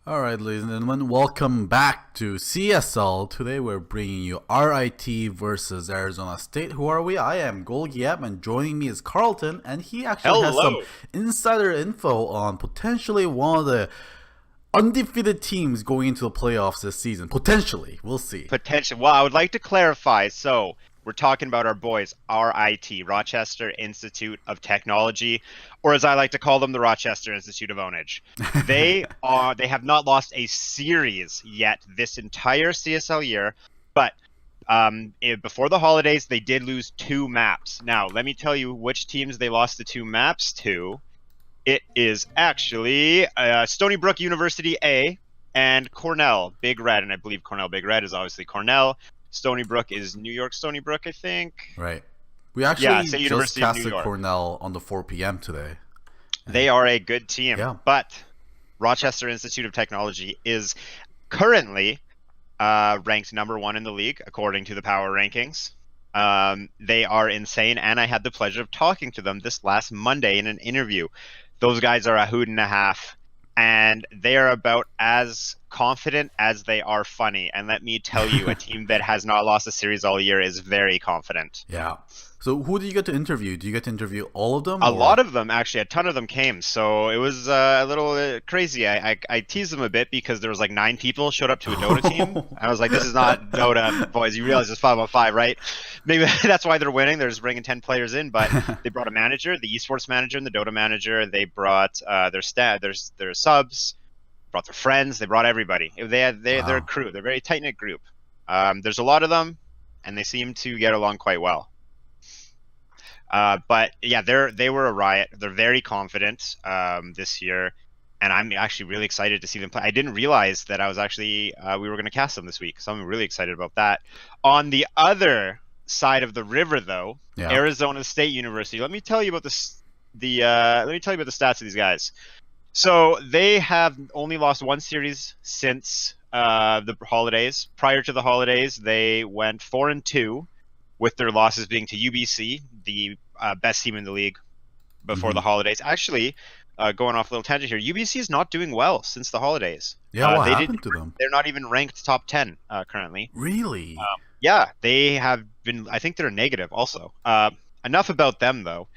All right, ladies and gentlemen, welcome back to CSL. Today we're bringing you RIT versus Arizona State. Who are we? I am Golgiep, and joining me is Carlton, and he actually has some Hello. insider info on potentially one of the undefeated teams going into the playoffs this season. Potentially, we'll see. Potential. Well, I would like to clarify. So, we're talking about our boys, RIT, Rochester Institute of Technology, or as I like to call them, the Rochester Institute of Ownage. They have not lost a series yet this entire CSL year, but before the holidays, they did lose 2 maps. Now, let me tell you which teams they lost the 2 maps to. It is actually Stony Brook University A and Cornell Big Red, and I believe Cornell Big Red is obviously Cornell. Stony Brook is New York Stony Brook, I think. Right. We Yeah, actually State just University of New casted York. Cornell on the 4 p.m. today. They are a good team, Yeah. but Rochester Institute of Technology is currently ranked #1 in the league according to the power rankings. They are insane, and I had the pleasure of talking to them this last Monday in an interview. Those guys are a hoot and a half, and they are about as confident as they are funny. And let me tell you, a team that has not lost a series all year is very confident. Yeah. So who do you get to interview? Do you get to interview all of them? A or? lot of them, actually, a ton of them came, so it was a little crazy. I teased them a bit because there was like 9 people showed up to a Dota team. I was like, this is not Dota, boys. You realize it's 5-on-5, right? Maybe that's why they're winning. They're just bringing 10 players in, but they brought a manager, the esports manager and the Dota manager. They brought their subs, brought their friends. They brought everybody. They're a crew. They're a very tight-knit group. There's a lot of them, and they seem to get along quite well. But yeah, they were a riot. They're very confident this year, and I'm actually really excited to see them play. I didn't realize that I was actually we were going to cast them this week, so I'm really excited about that. On the other side of the river, though, Yeah. Arizona State University. Let me tell you about the stats of these guys. So they have only lost 1 series since the holidays. Prior to the holidays, they went 4-2. With their losses being to UBC, the best team in the league before the holidays. Actually, going off a little tangent here, UBC is not doing well since the holidays. Yeah, what happened to them? They're not even ranked top 10 currently. Really? Yeah, they have been. I think they're negative also. Enough about them though.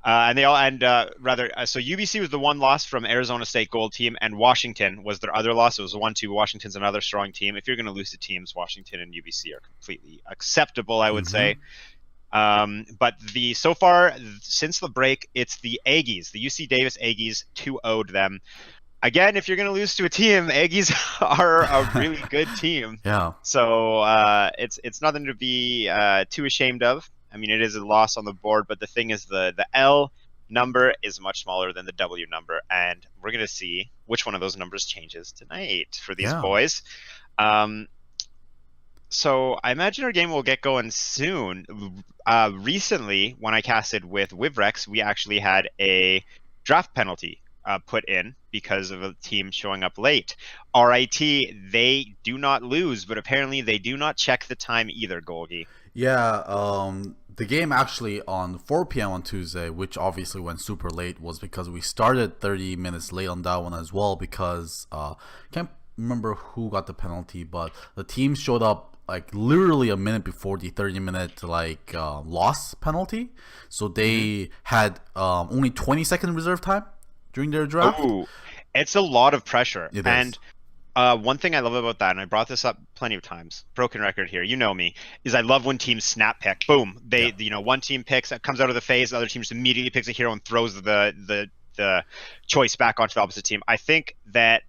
So UBC was the one loss from Arizona State Gold Team, and Washington was their other loss. It was 1-2. Washington's another strong team. If you're going to lose to teams, Washington and UBC are completely acceptable, I would say. But so far since the break, it's the Aggies, the UC Davis Aggies, 2-0'd them. Again, if you're going to lose to a team, Aggies are a really good team. Yeah. So it's nothing to be too ashamed of. I mean, it is a loss on the board, but the thing is the L number is much smaller than the W number, and we're going to see which one of those numbers changes tonight for these boys. So I imagine our game will get going soon. Recently, when I casted with Wivrex, we actually had a draft penalty put in because of a team showing up late. RIT, they do not lose, but apparently they do not check the time either, Golgi. Yeah, the game actually on 4 p.m. on Tuesday, which obviously went super late, was because we started 30 minutes late on that one as well because can't remember who got the penalty, but the team showed up like literally a minute before the 30-minute loss penalty. So they had only 20-second reserve time during their draft. Ooh, it's a lot of pressure. It and is. One thing I love about that, and I brought this up plenty of times, broken record here, you know me, is I love when teams snap pick. Boom. One team picks, comes out of the phase, the other team just immediately picks a hero and throws the choice back onto the opposite team. I think that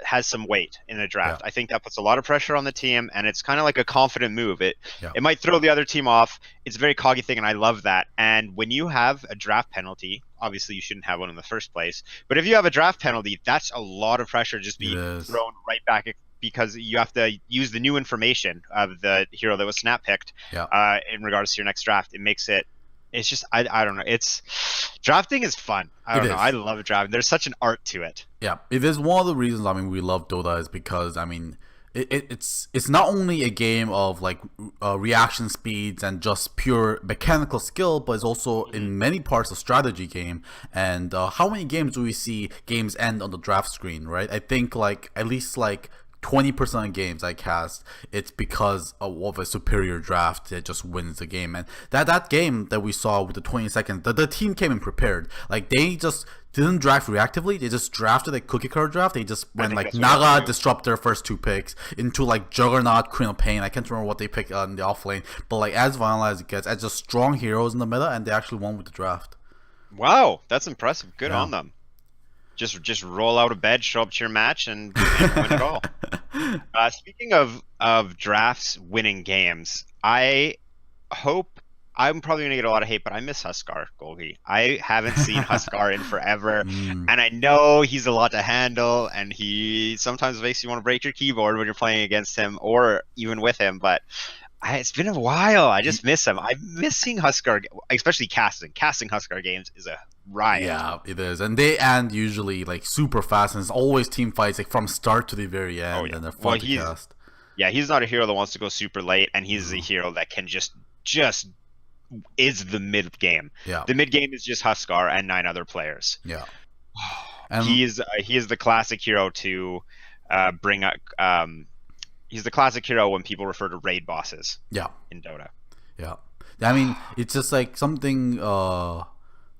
has some weight in a draft. Yeah. I think that puts a lot of pressure on the team, and it's kind of like a confident move. It Yeah. might throw the other team off. It's a very coggy thing, and I love that. And when you have a draft penalty, obviously you shouldn't have one in the first place, but if you have a draft penalty, that's a lot of pressure just be thrown right back because you have to use the new information of the hero that was snap picked in regards to your next draft. It makes it's just I don't know. It's drafting is fun. I don't know. I love drafting. There's such an art to it. Yeah, it is one of the reasons. I mean, we love Dota is because it's not only a game of like reaction speeds and just pure mechanical skill, but it's also in many parts a strategy game. And how many games do we see games end on the draft screen, right? I think like at least like 20% of games I cast, it's because of a superior draft that just wins the game. And that game that we saw with the 20 seconds, the team came in prepared. Like they just didn't draft reactively. They just drafted a cookie cutter draft. They just went like Naga, disrupt their first 2 picks into like Juggernaut, Queen of Pain. I can't remember what they picked in the off lane, but like as vanilla as it gets, as just strong heroes in the meta, and they actually won with the draft. Wow, that's impressive. Good on them. Just roll out of bed, show up to your match, and win it all. Speaking of drafts winning games, I hope I'm probably gonna get a lot of hate, but I miss Huskar Golgi. I haven't seen Huskar in forever, and I know he's a lot to handle, and he sometimes makes you want to break your keyboard when you're playing against him or even with him. But it's been a while. I just miss him. I'm missing Huskar, especially casting. Casting Huskar games is a riot. Yeah, it is, and they end usually like super fast, and it's always team fights like from start to the very end, and they're fun to cast. Yeah, he's not a hero that wants to go super late, and he's a hero that can just is the mid game. Yeah, the mid game is just Huskar and 9 other players. Yeah, and he is the classic hero to bring up. He's the classic hero when people refer to raid bosses. Yeah, in Dota. Yeah, I mean it's just like something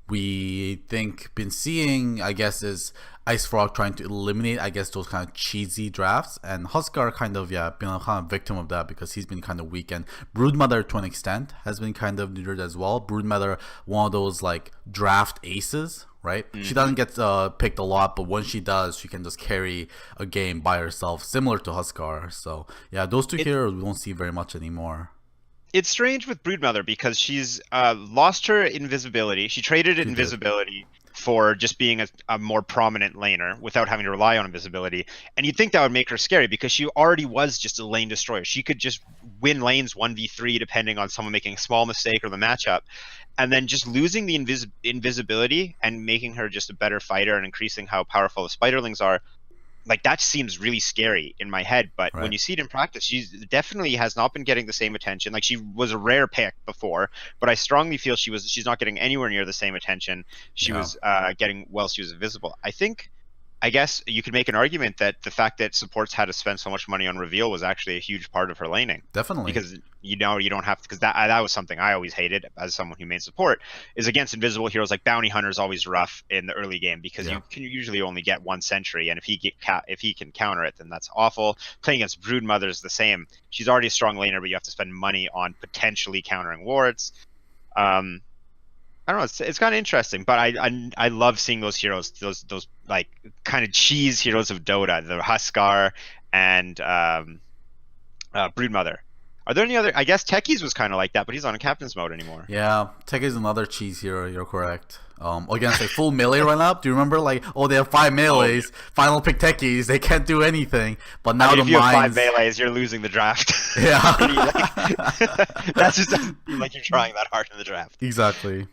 we been seeing, I guess, is Ice Frog trying to eliminate, I guess, those kind of cheesy drafts, and Huskar kind of been a kind of victim of that because he's been kind of weak, and Broodmother to an extent has been kind of neutered as well. Broodmother, one of those like draft aces, right? She doesn't get picked a lot, but when she does, she can just carry a game by herself, similar to Huskar. So yeah, those two heroes we don't see very much anymore. It's strange with Broodmother because she's lost her invisibility. She traded invisibility for just being a more prominent laner without having to rely on invisibility. And you'd think that would make her scary because she already was just a lane destroyer. She could just win lanes 1v3 depending on someone making a small mistake or the matchup. And then just losing the invisibility and making her just a better fighter and increasing how powerful the Spiderlings are, like that seems really scary in my head, but when you see it in practice, she definitely has not been getting the same attention. Like she was a rare pick before, but I strongly feel she's not getting anywhere near the same attention she was getting while she was invisible. I guess you could make an argument that the fact that supports had to spend so much money on reveal was actually a huge part of her laning. Definitely. Because you don't have to, because that was something I always hated as someone who made support, is against invisible heroes like Bounty Hunter is always rough in the early game because you can usually only get 1 sentry, and if he can counter it, then that's awful. Playing against Broodmother is the same. She's already a strong laner, but you have to spend money on potentially countering wards. I don't know. It's kind of interesting, but I love seeing those heroes, those like kind of cheese heroes of Dota, the Huskar and Broodmother. Are there any other? I guess Techies was kind of like that, but he's on a captain's mode anymore. Yeah, Techies is another cheese hero. You're correct. Against a full melee lineup. Do you remember they have 5 melees? Final pick Techies. They can't do anything. But now if you have 5 melees, you're losing the draft. Yeah, that's just like you're trying that hard in the draft. Exactly.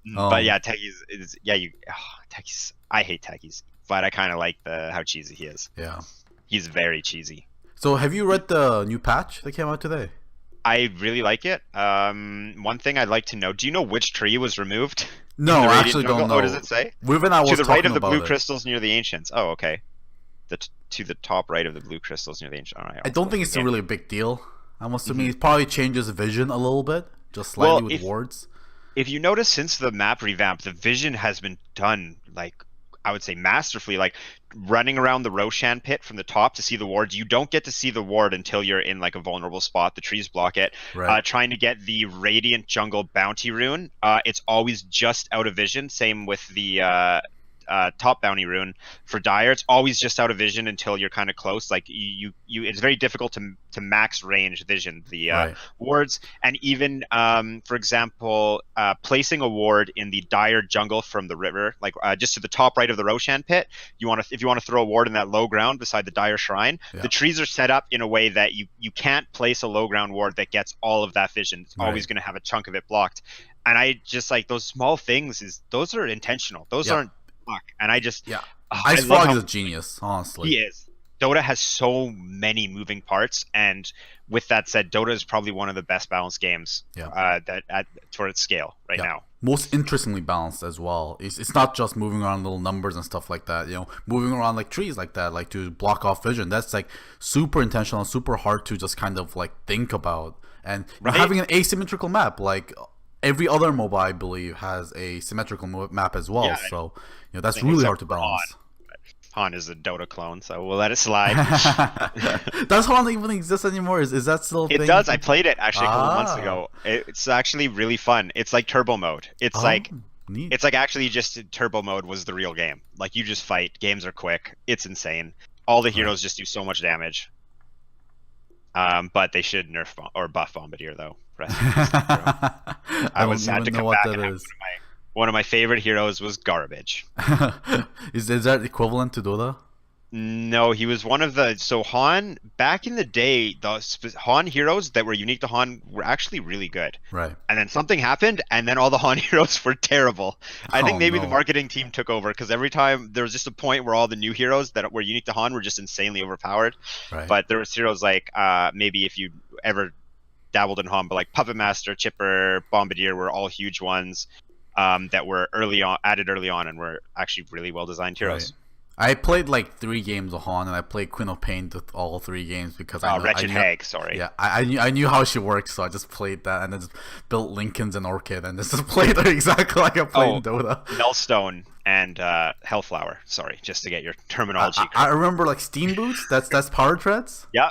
But yeah, Techies is Techies. I hate Techies, but I kind of like how cheesy he is. Yeah, he's very cheesy. So have you read the new patch that came out today? I really like it. One thing I'd like to know: do you know which tree was removed? No, I actually don't know. What does it say? To the right of the blue crystals near the ancients. Oh, okay. To the top right of the blue crystals near the ancients. All right, I don't think it's a really big deal. I must admit, it probably changes vision a little bit, just slightly with wards. If you notice, since the map revamp, the vision has been done, like, I would say masterfully. Like, running around the Roshan pit from the top to see the wards, you don't get to see the ward until you're in, like, a vulnerable spot. The trees block it. Right. Trying to get the Radiant Jungle Bounty Rune, it's always just out of vision. Same with the top bounty rune for Dire. It's always just out of vision until you're kind of close. Like it's very difficult to max range vision the wards. And even for example, placing a ward in the Dire jungle from the river, like just to the top right of the Roshan pit, if you want to throw a ward in that low ground beside the Dire shrine, the trees are set up in a way that you can't place a low ground ward that gets all of that vision. It's always going to have a chunk of it blocked. And I just like those small things. Those are intentional. Those aren't luck. And I just Ice Frog is a genius, honestly. He is. Dota has so many moving parts, and with that said, Dota is probably one of the best balanced games for its scale right now. Most interestingly balanced as well. It's not just moving around little numbers and stuff like that. Moving around like trees like that, like to block off vision. That's like super intentional, super hard to just kind of like think about. And having an asymmetrical map, like every other MOBA, I believe, has a symmetrical map as well. So that's really hard to balance. Han is a Dota clone, so we'll let it slide. Does Han even exist anymore? Is that still a thing? It does. I played it actually a couple months ago. It's actually really fun. It's like turbo mode. It's neat. It's like actually just turbo mode was the real game. Like you just fight. Games are quick. It's insane. All the heroes just do so much damage. But they should nerf or buff Bombardier though. I was sad to come back and have one of my favorite heroes was garbage. Is that equivalent to Dota? No, he was one of the... So Han, back in the day, the Han heroes that were unique to Han were actually really good. Right. And then something happened, and then all the Han heroes were terrible. I think maybe the marketing team took over, because every time there was just a point where all the new heroes that were unique to Han were just insanely overpowered. Right. But there was heroes like, maybe if you ever dabbled in Han, but like Puppet Master, Chipper, Bombardier were all huge ones. That were added early on and were actually really well designed heroes. Right. I played like 3 games of Han, and I played Queen of Pain with all 3 games because Wretched Hag, sorry. Yeah, I knew how she worked, so I just played that and then just built Lincolns and Orchid and just played her exactly like I played in Dota. Nullstone and Hellflower, sorry, just to get your terminology correct. I remember like Steam Boots. That's Power Treads. Yeah,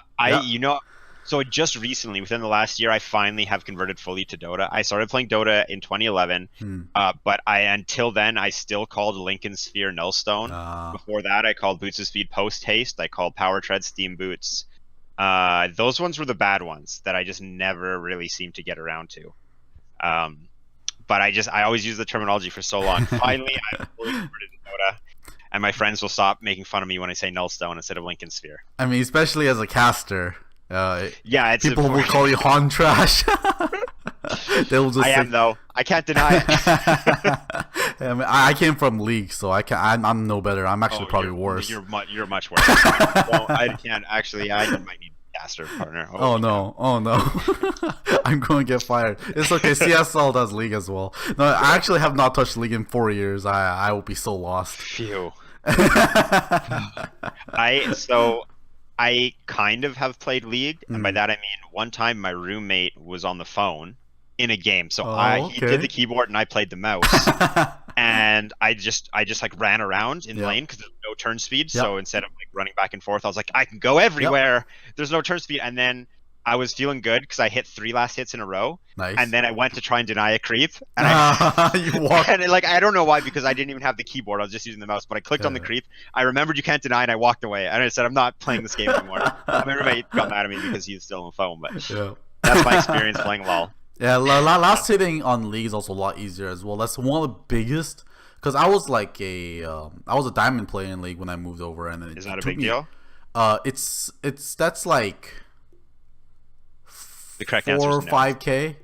So just recently, within the last year, I finally have converted fully to Dota. I started playing Dota in 2011, but until then, I still called Lincoln Sphere Nullstone. Before that, I called Boots of Speed Post Haste. I called Power Tread Steam Boots. Those ones were the bad ones that I just never really seemed to get around to. But I always use the terminology for so long. Finally, I fully converted to Dota. And my friends will stop making fun of me when I say Nullstone instead of Lincoln Sphere. I mean, especially as a caster. People will call you Han trash. They'll just am though. I can't deny it. I mean, I came from League, so I'm no better. I'm actually probably worse. You're much worse. Well, I can't actually. I might need a caster partner. Oh no! I'm going to get fired. It's okay. CSL does League as well. No, I actually have not touched League in 4 years. I will be so lost. Phew. I kind of have played League, and by that I mean one time my roommate was on the phone in a game, so he did the keyboard and I played the mouse, and I just like ran around in lane because there's no turn speed. So instead of like running back and forth, I was like, I can go everywhere. There's no turn speed, and then I was feeling good because I hit 3 last hits in a row. Nice. And then I went to try and deny a creep. And I don't know why, because I didn't even have the keyboard. I was just using the mouse. But I clicked on the creep. I remembered you can't deny, and I walked away. And I said, I'm not playing this game anymore. My roommate got mad at me because he's still on the phone. But that's my experience playing LoL. Yeah, last hitting on League is also a lot easier as well. That's one of the biggest. Because I was like I was a diamond player in League when I moved over. And is that a big deal? That's like... The correct 4 answer or is no. 5K,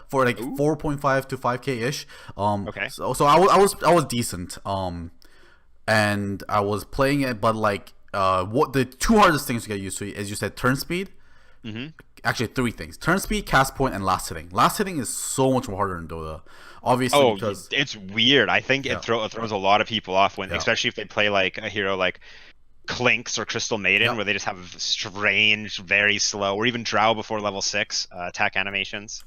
for like 4.5 to 5K ish. Okay. So I was decent. And I was playing it, but like what the 2 hardest things to get used to, as you said, turn speed. Actually, 3 things: turn speed, cast point, and last hitting. Last hitting is so much more harder than Dota. Obviously, because it's weird. I think it throws a lot of people off when, especially if they play like a hero like Clinks or Crystal Maiden, where they just have strange, very slow, or even Drow before level 6 attack animations.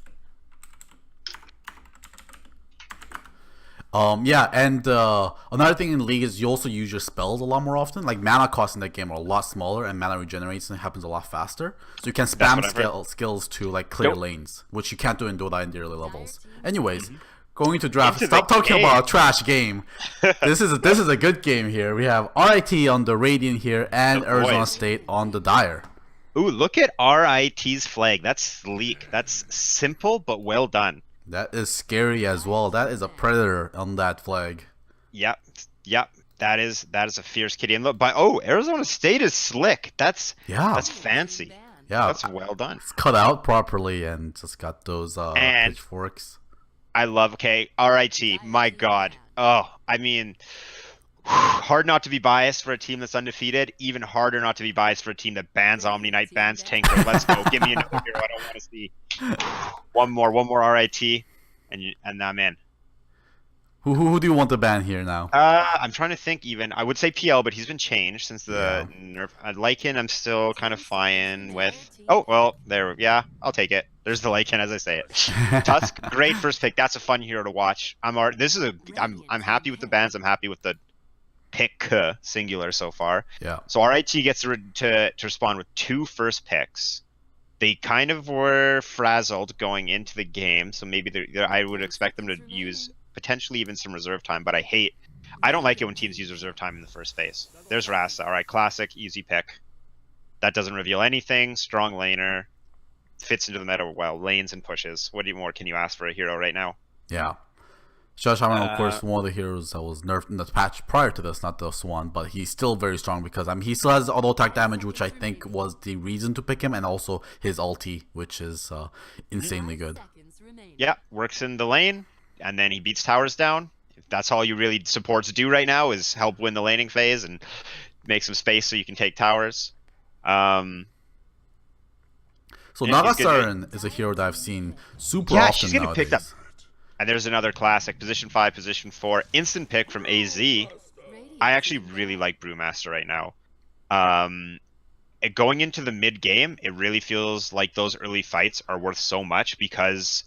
And another thing in League is you also use your spells a lot more often. Like mana costs in that game are a lot smaller, and mana regeneration happens a lot faster. So you can spam skills to like clear lanes, which you can't do in Dota in the early levels. Anyways. Going to draft. Stop talking about a trash game. This is a good game here. We have RIT on the Radiant here, and Arizona State on the Dire. Ooh, look at RIT's flag. That's sleek. That's simple but well done. That is scary as well. That is a predator on that flag. Yep. That is a fierce kitty. And look, Arizona State is slick. That's fancy. Yeah, that's well done. It's cut out properly and just got those pitchforks. I love RIT. My God. Oh, I mean, Hard not to be biased for a team that's undefeated. Even harder not to be biased for a team that bans Omni Knight, bans Tinker. Let's go. Give me another hero. I don't want to see one more RIT, and I'm in. Who do you want to ban here now? I'm trying to think even. I would say PL, but he's been changed since the nerf. Lycan, I'm still kind of fine with. Oh, well, there. Yeah, I'll take it. There's the Lycan as I say it. Tusk, great first pick. That's a fun hero to watch. I'm happy with the bans. I'm happy with the pick singular so far. Yeah. So RIT gets to respond with 2 first picks. They kind of were frazzled going into the game, so maybe I would expect them to use potentially even some reserve time, but I don't like it when teams use reserve time in the first phase. There's Rasta. All right, classic, easy pick. That doesn't reveal anything. Strong laner. Fits into the meta well. Lanes and pushes. What more can you ask for a hero right now? Yeah. Josh Allen, of course, one of the heroes that was nerfed in the patch prior to this, not this one, but he's still very strong because he still has auto attack damage, which I think was the reason to pick him, and also his ulti, which is insanely good. Yeah, works in the lane, and then he beats towers down. If that's all you really supports do right now is help win the laning phase and make some space so you can take towers. So Naga Siren is a hero that I've seen super often she's getting nowadays. picked up. And there's another classic, position 5, position 4, instant pick from AZ. I actually really like Brewmaster right now. Going into the mid game, it really feels like those early fights are worth so much because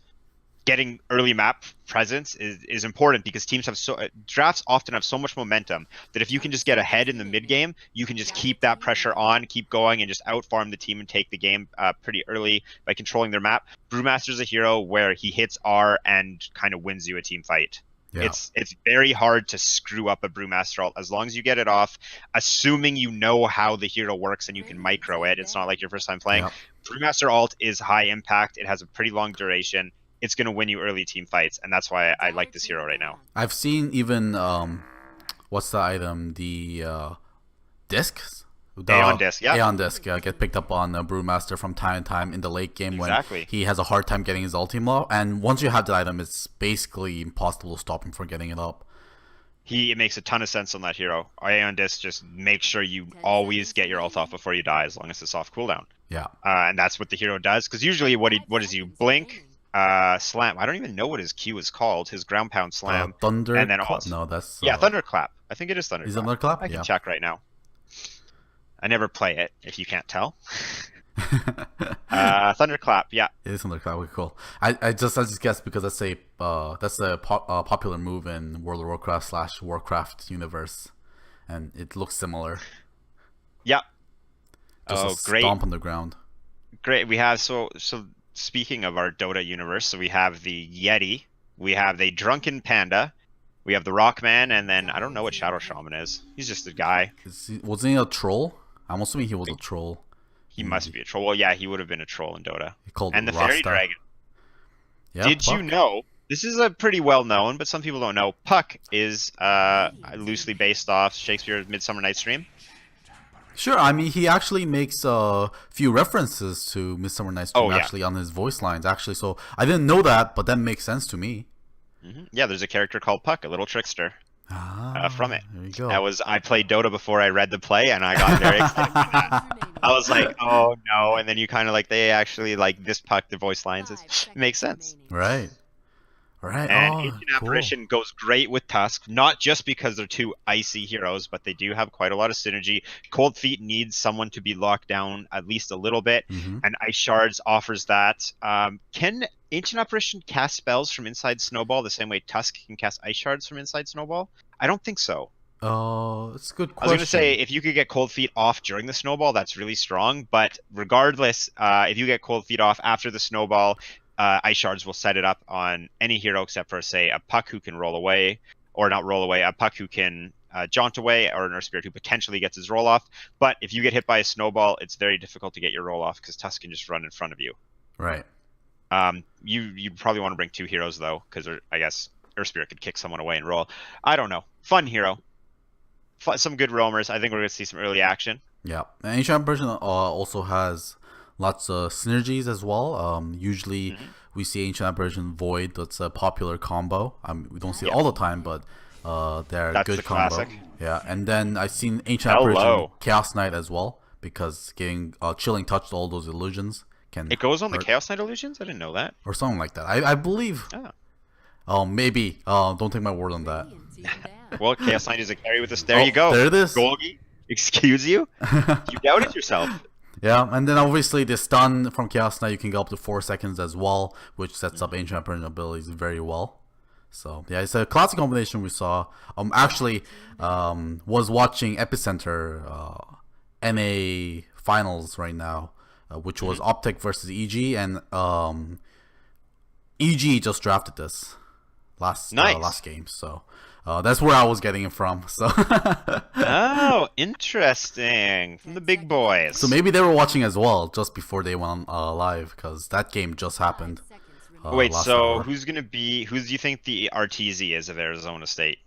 getting early map presence is important because teams have drafts often have so much momentum that if you can just get ahead in the mid game, you can just keep that pressure on, keep going, and just outfarm the team and take the game pretty early by controlling their map. Brewmaster's a hero where he hits R and kind of wins you a team fight. Yeah. It's very hard to screw up a Brewmaster ult as long as you get it off, assuming you know how the hero works and you can micro it. It's not like your first time playing. Yep. Brewmaster ult is high impact. It has a pretty long duration. It's going to win you early team fights, and that's why I like this hero right now. I've seen even, what's the item? The discs? Aeon Disc, yeah. Aeon Disc get picked up on Brewmaster from time to time in the late game when he has a hard time getting his ultimate low. And once you have that item, it's basically impossible to stop him from getting it up. It makes a ton of sense on that hero. Aeon Disc just makes sure you always get your ult off before you die as long as it's off cooldown. Yeah. And that's what the hero does, because usually what does he blink? Slam. I don't even know what his Q is called. His ground pound slam. Thunder. And then also, no, that's Thunderclap. I think it is Thunderclap. Is it Thunderclap? I can check right now. I never play it, if you can't tell. Thunderclap. Yeah. It is Thunderclap. Okay, cool. I just guessed because that's a popular move in World of Warcraft / Warcraft universe, and it looks similar. Yeah. Just great. Stomp on the ground. Great. We have so. Speaking of our Dota universe, so we have the Yeti, we have the Drunken Panda, we have the Rockman, and then I don't know what Shadow Shaman is. He's just a guy. Wasn't he a troll? I'm assuming he was a troll. He must be a troll. Well, yeah, he would have been a troll in Dota. And the Fairy Dragon. Yeah, Did you know? This is a pretty well known, but some people don't know. Puck is loosely based off Shakespeare's Midsummer Night's Dream. Sure, I mean, he actually makes a few references to Midsummer Night's Dream actually on his voice lines, actually. So I didn't know that, but that makes sense to me. Mm-hmm. Yeah, there's a character called Puck, a little trickster, from it. There you go. I played Dota before I read the play, and I got very excited for that. I was like, oh no, and then you kind of like, they actually like this Puck, the voice lines, it makes sense. Right. Right. And Ancient Apparition goes great with Tusk, not just because they're two icy heroes, but they do have quite a lot of synergy. Cold Feet needs someone to be locked down at least a little bit, and Ice Shards offers that. Can Ancient Apparition cast spells from inside Snowball the same way Tusk can cast Ice Shards from inside Snowball? I don't think so. It's a good question. I was going to say, if you could get Cold Feet off during the Snowball, that's really strong, but regardless, if you get Cold Feet off after the Snowball, Ice Shards will set it up on any hero except for, say, a Puck who can roll away, or not roll away, a Puck who can jaunt away, or an Earth Spirit who potentially gets his roll off. But if you get hit by a Snowball, it's very difficult to get your roll off because Tusk can just run in front of you. Right. You probably want to bring 2 heroes though, because I guess Earth Spirit could kick someone away and roll. I don't know. Fun hero. Some good roamers. I think we're going to see some early action. Yeah. And Ancient Apparition also has lots of synergies as well. Usually we see Ancient Apparition Void. That's a popular combo. We don't see it all the time, but They're That's good the combo. classic. Yeah, and then I seen Ancient Apparition, Hello. Chaos Knight as well, because getting Chilling Touch to all those illusions can It goes on the hurt, Chaos Knight illusions? I didn't know that. or something like that. I believe. Oh. Maybe. Don't take my word on that. Well, Chaos Knight is a carry with us. There Oh, you go. there it is. Golgi, excuse you? You doubted yourself. Yeah, and then obviously the stun from Chaos Knight you can go up to 4 seconds as well, which sets up Ancient Apparition abilities very well. So yeah, it's a classic combination we saw. Actually, was watching Epicenter NA finals right now, which was Optic versus EG, and EG just drafted this last game. So that's where I was getting it from. So Oh, interesting. From the big boys. so maybe they were watching as well just before they went live, because that game just happened. Wait, last so hour. who do you think the RTZ is of Arizona State?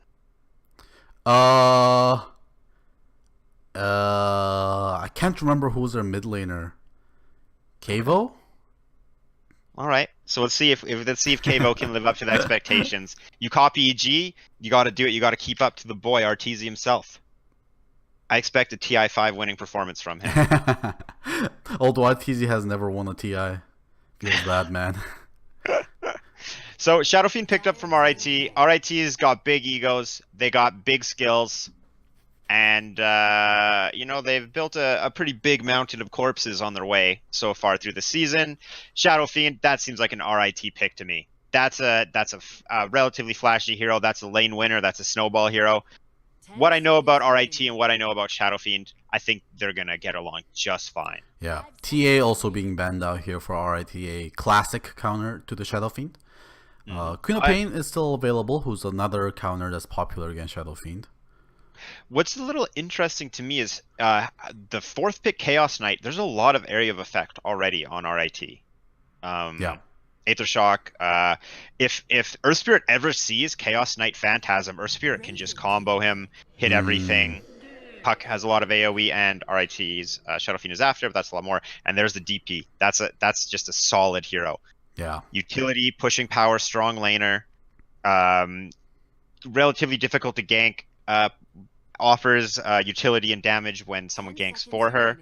I can't remember who's their mid laner. Kavo? All right. So let's see if Kavo can live up to the expectations. You copy EG, you got to do it. You got to keep up to the boy RTZ himself. I expect a TI5 winning performance from him. Although RTZ has never won a TI. Feels bad, man. So Shadow Fiend picked up from RIT. RIT's got big egos. They got big skills. And, they've built a pretty big mountain of corpses on their way so far through the season. Shadow Fiend, that seems like an RIT pick to me. That's a relatively flashy hero. That's a lane winner. That's a snowball hero. What I know about RIT and what I know about Shadow Fiend, I think they're going to get along just fine. Yeah. TA also being banned out here for RIT, a classic counter to the Shadow Fiend. Queen of Pain is still available, who's another counter that's popular against Shadow Fiend. What's a little interesting to me is the fourth pick Chaos Knight. There's a lot of area of effect already on RIT. Yeah. Aether Shock. If Earth Spirit ever sees Chaos Knight Phantasm, Earth Spirit can just combo him, hit everything. Puck has a lot of AoE, and RIT's Shadow Fiend is after, but that's a lot more. And there's the DP. That's just a solid hero. Yeah. Utility, pushing power, strong laner. Relatively difficult to gank. Offers utility and damage when someone ganks for her.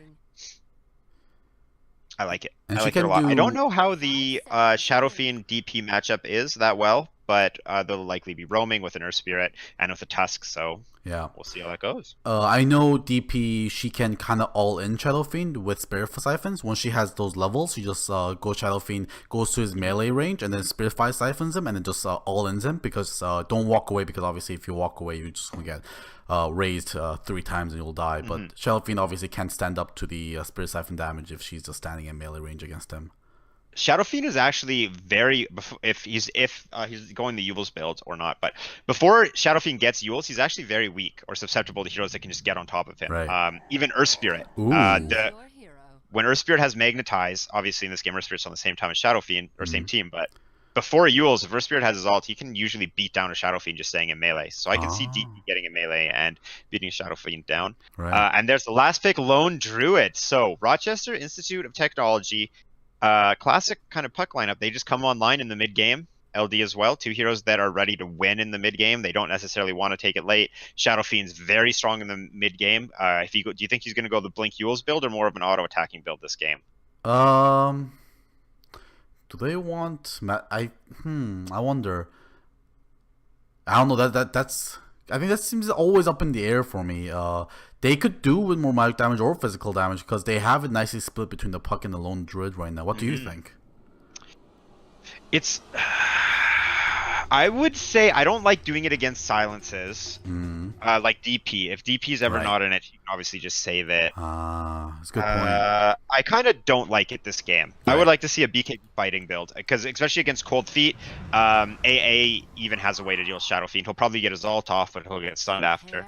I like it. And I she like it a can lot. I do- don't know how the Shadow Fiend DP matchup is that well, but they'll likely be roaming with an Earth Spirit and with a Tusk, so Yeah. we'll see how that goes. I know DP, she can kind of all in Shadow Fiend with Spirit Siphons. Once she has those levels, she just go Shadow Fiend, goes to his melee range, and then Spirit Siphons him, and then just all ins him, because don't walk away, because obviously if you walk away, you're just going to get raised 3 times and you'll die. But Shadow Fiend obviously can't stand up to the Spirit Siphon damage if she's just standing in melee range against him. Shadow Fiend is actually very, if he's going the Yule's build or not, but before Shadow Fiend gets Yule's, he's actually very weak or susceptible to heroes that can just get on top of him. Right. Even Earth Spirit. Ooh. When Earth Spirit has Magnetize, obviously in this game Earth Spirit's on the same time as Shadow Fiend, or same team, but before Yule's, if Earth Spirit has his ult, he can usually beat down a Shadow Fiend just staying in melee. So I can see DP getting in melee and beating Shadow Fiend down. Right. And there's the last pick, Lone Druid. So Rochester Institute of Technology, classic kind of puck lineup. They just come online in the mid game. LD as well. 2 heroes that are ready to win in the mid game. They don't necessarily want to take it late. Shadow Fiend's very strong in the mid game. Do you think he's going to go the Blink Yule's build or more of an auto attacking build this game? Do they want? I wonder. I don't know. That's. I think that seems always up in the air for me. They could do with more magic damage or physical damage, because they have it nicely split between the Puck and the Lone Druid right now. What do you think? It's. I would say I don't like doing it against silences, like DP. If DP's ever not in it, you can obviously just save it. That's a good point. I kind of don't like it this game. Right. I would like to see a BK fighting build, because especially against Cold Feet, AA even has a way to deal with Shadow Fiend. He'll probably get his ult off, but he'll get stunned after.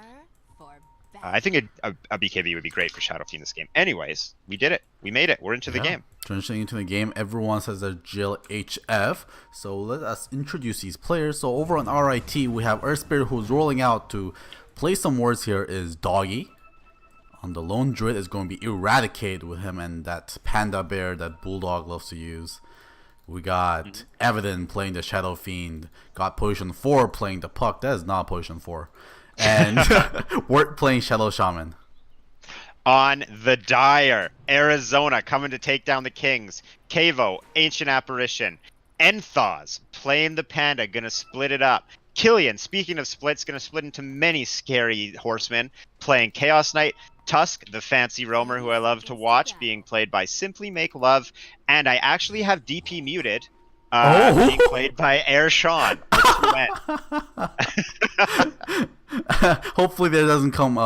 I think a BKB would be great for Shadow Fiend this game. Anyways, we did it. We made it. We're into the game. Transitioning into the game, everyone says they're Jill HF. So let us introduce these players. So over on RIT, we have Earth Spirit, who's rolling out to play some words here, is Doggy. On the Lone Druid is going to be Eradicate with him and that Panda Bear that Bulldog loves to use. We got Evident playing the Shadow Fiend. Got position 4 playing the Puck. That is not position 4. And Wirt playing Shadow Shaman. On the Dire, Arizona coming to take down the Kings. Kavo, Ancient Apparition. Enthos playing the Panda, gonna split it up. Killian, speaking of splits, gonna split into many scary horsemen, playing Chaos Knight. Tusk, the fancy roamer who I love to watch, being played by Simply Make Love. And I actually have DP muted, being played by Air Sean. Hopefully there doesn't come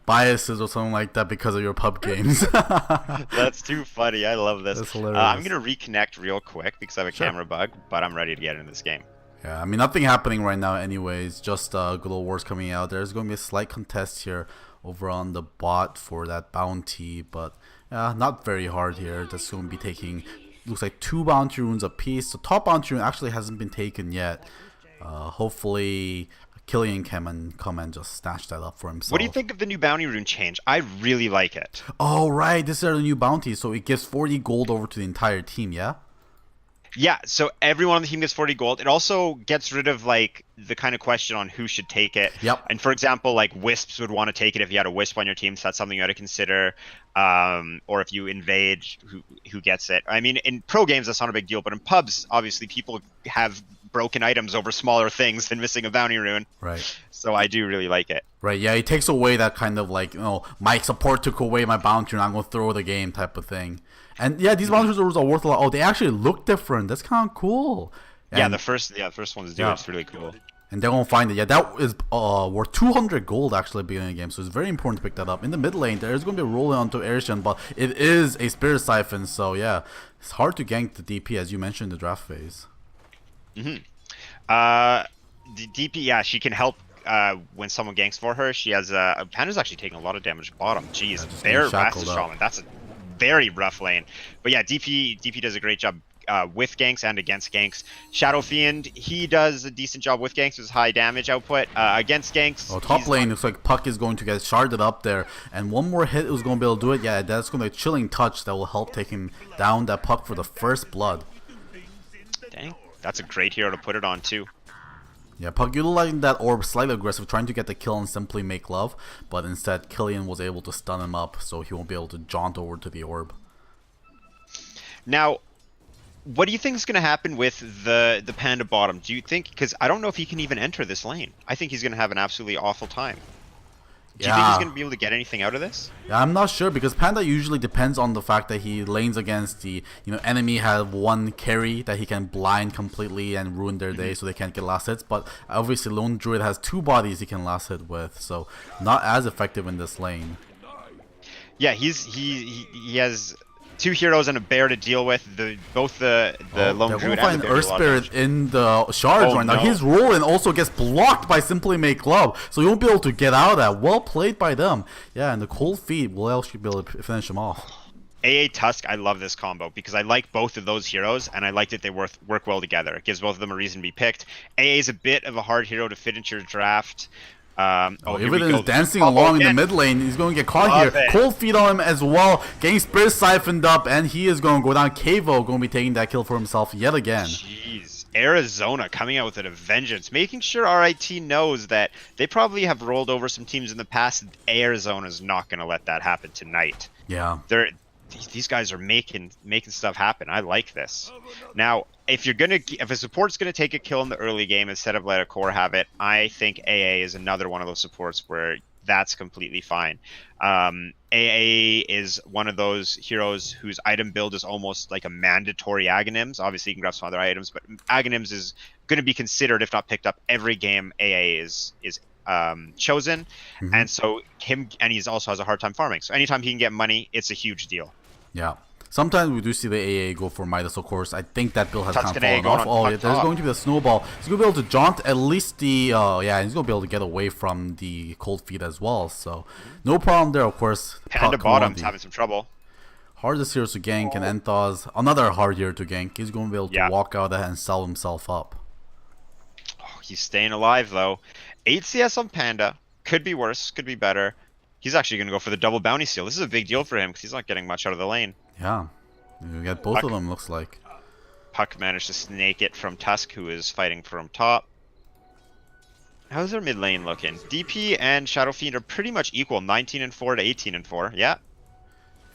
biases or something like that because of your pub games. That's too funny. I love this. That's hilarious. I'm going to reconnect real quick because I have a camera bug, but I'm ready to get into this game. Yeah, I mean, nothing happening right now anyways. Just good old wars coming out. There's going to be a slight contest here over on the bot for that bounty, but not very hard here. That's going to be taking, looks like 2 bounty runes apiece. The top bounty rune actually hasn't been taken yet. Hopefully Killian can come and just snatch that up for himself. What do you think of the new bounty rune change? I really like it. Oh, right. This is the new bounty, so it gives 40 gold over to the entire team, yeah? Yeah, so everyone on the team gets 40 gold. It also gets rid of, like, the kind of question on who should take it. Yep. And, for example, like, Wisps would want to take it if you had a Wisp on your team, so that's something you had to consider. Or if you invade, who gets it. I mean, in pro games, that's not a big deal, but in pubs, obviously, people have broken items over smaller things than missing a bounty rune. Right. So I do really like it. Right, yeah, it takes away that kind of like, my support took away my bounty and I'm going to throw the game type of thing. And yeah, these bounty runes are worth a lot. Oh, they actually look different. That's kind of cool. And, yeah, the first ones do. It's really cool. And they're going to find it. Yeah, that is worth 200 gold actually at the beginning of the game. So it's very important to pick that up. In the mid lane, there's going to be a rolling onto Airshun, but it is a Spirit Siphon. So yeah, it's hard to gank the DP as you mentioned in the draft phase. The DP, yeah, she can help when someone ganks for her. She has Panda's actually taking a lot of damage bottom. Jeez, Bear Rasta Shaman. That's a very rough lane. But yeah, DP does a great job with ganks and against ganks. Shadow Fiend, he does a decent job with ganks with high damage output. Against ganks, top lane looks like Puck is going to get sharded up there, and one more hit is going to be able to do it. Yeah, that's going to be a chilling touch that will help take him down, that Puck, for the first blood. Dang, that's a great hero to put it on too. Yeah, Puck utilizing that orb slightly aggressive, trying to get the kill and Simply Make Love, but instead Killian was able to stun him up, so he won't be able to jaunt over to the orb. Now, what do you think is going to happen with the Panda bottom? Do you think, because I don't know if he can even enter this lane. I think he's going to have an absolutely awful time. Do you think he's going to be able to get anything out of this? Yeah, I'm not sure, because Panda usually depends on the fact that he lanes against the enemy have one carry that he can blind completely and ruin their day so they can't get last hits. But obviously Lone Druid has 2 bodies he can last hit with, so not as effective in this lane. Yeah, he has 2 heroes and a bear to deal with. Both the Lone Druid and the Earth Spirit in the shards right now. His roll-in also gets blocked by Simply Make Love, so he won't be able to get out of that. Well played by them. Yeah, and the Cold Feet will actually be able to finish him off. AA Tusk, I love this combo because I like both of those heroes, and I like that they work well together. It gives both of them a reason to be picked. AA is a bit of a hard hero to fit into your draft. Evident is dancing along in the mid lane. He's going to get caught here. Cold Feet on him as well. Getting Spirit Siphoned up, and he is going to go down. Kavo going to be taking that kill for himself yet again. Jeez. Arizona coming out with a vengeance, making sure RIT knows that they probably have rolled over some teams in the past. Arizona's not going to let that happen tonight. Yeah. These guys are making stuff happen. I like this. Now, if a support's gonna take a kill in the early game instead of let a core have it, I think AA is another one of those supports where that's completely fine. AA is one of those heroes whose item build is almost like a mandatory Aghanims. Obviously, you can grab some other items, but Aghanims is going to be considered, if not picked up, every game AA is chosen. And so he also has a hard time farming. So anytime he can get money, it's a huge deal. Yeah. Sometimes we do see the AA go for Midas, of course. I think that build has kind of fallen off. Oh, yeah, there's going to be a snowball. He's going to be able to jaunt at least the... yeah, he's going to be able to get away from the Cold Feet as well. So, no problem there, of course. Panda bottom's having some trouble. Hardest heroes to gank, and Enthos, another hard hero to gank. He's going to be able to walk out and sell himself up. Oh, he's staying alive, though. 8 CS on Panda. Could be worse, could be better. He's actually going to go for the double bounty steal. This is a big deal for him because he's not getting much out of the lane. Yeah. You get both of them, looks like. Puck managed to snake it from Tusk, who is fighting from top. How's their mid lane looking? DP and Shadow Fiend are pretty much equal, 19-4 to 18-4. Yeah.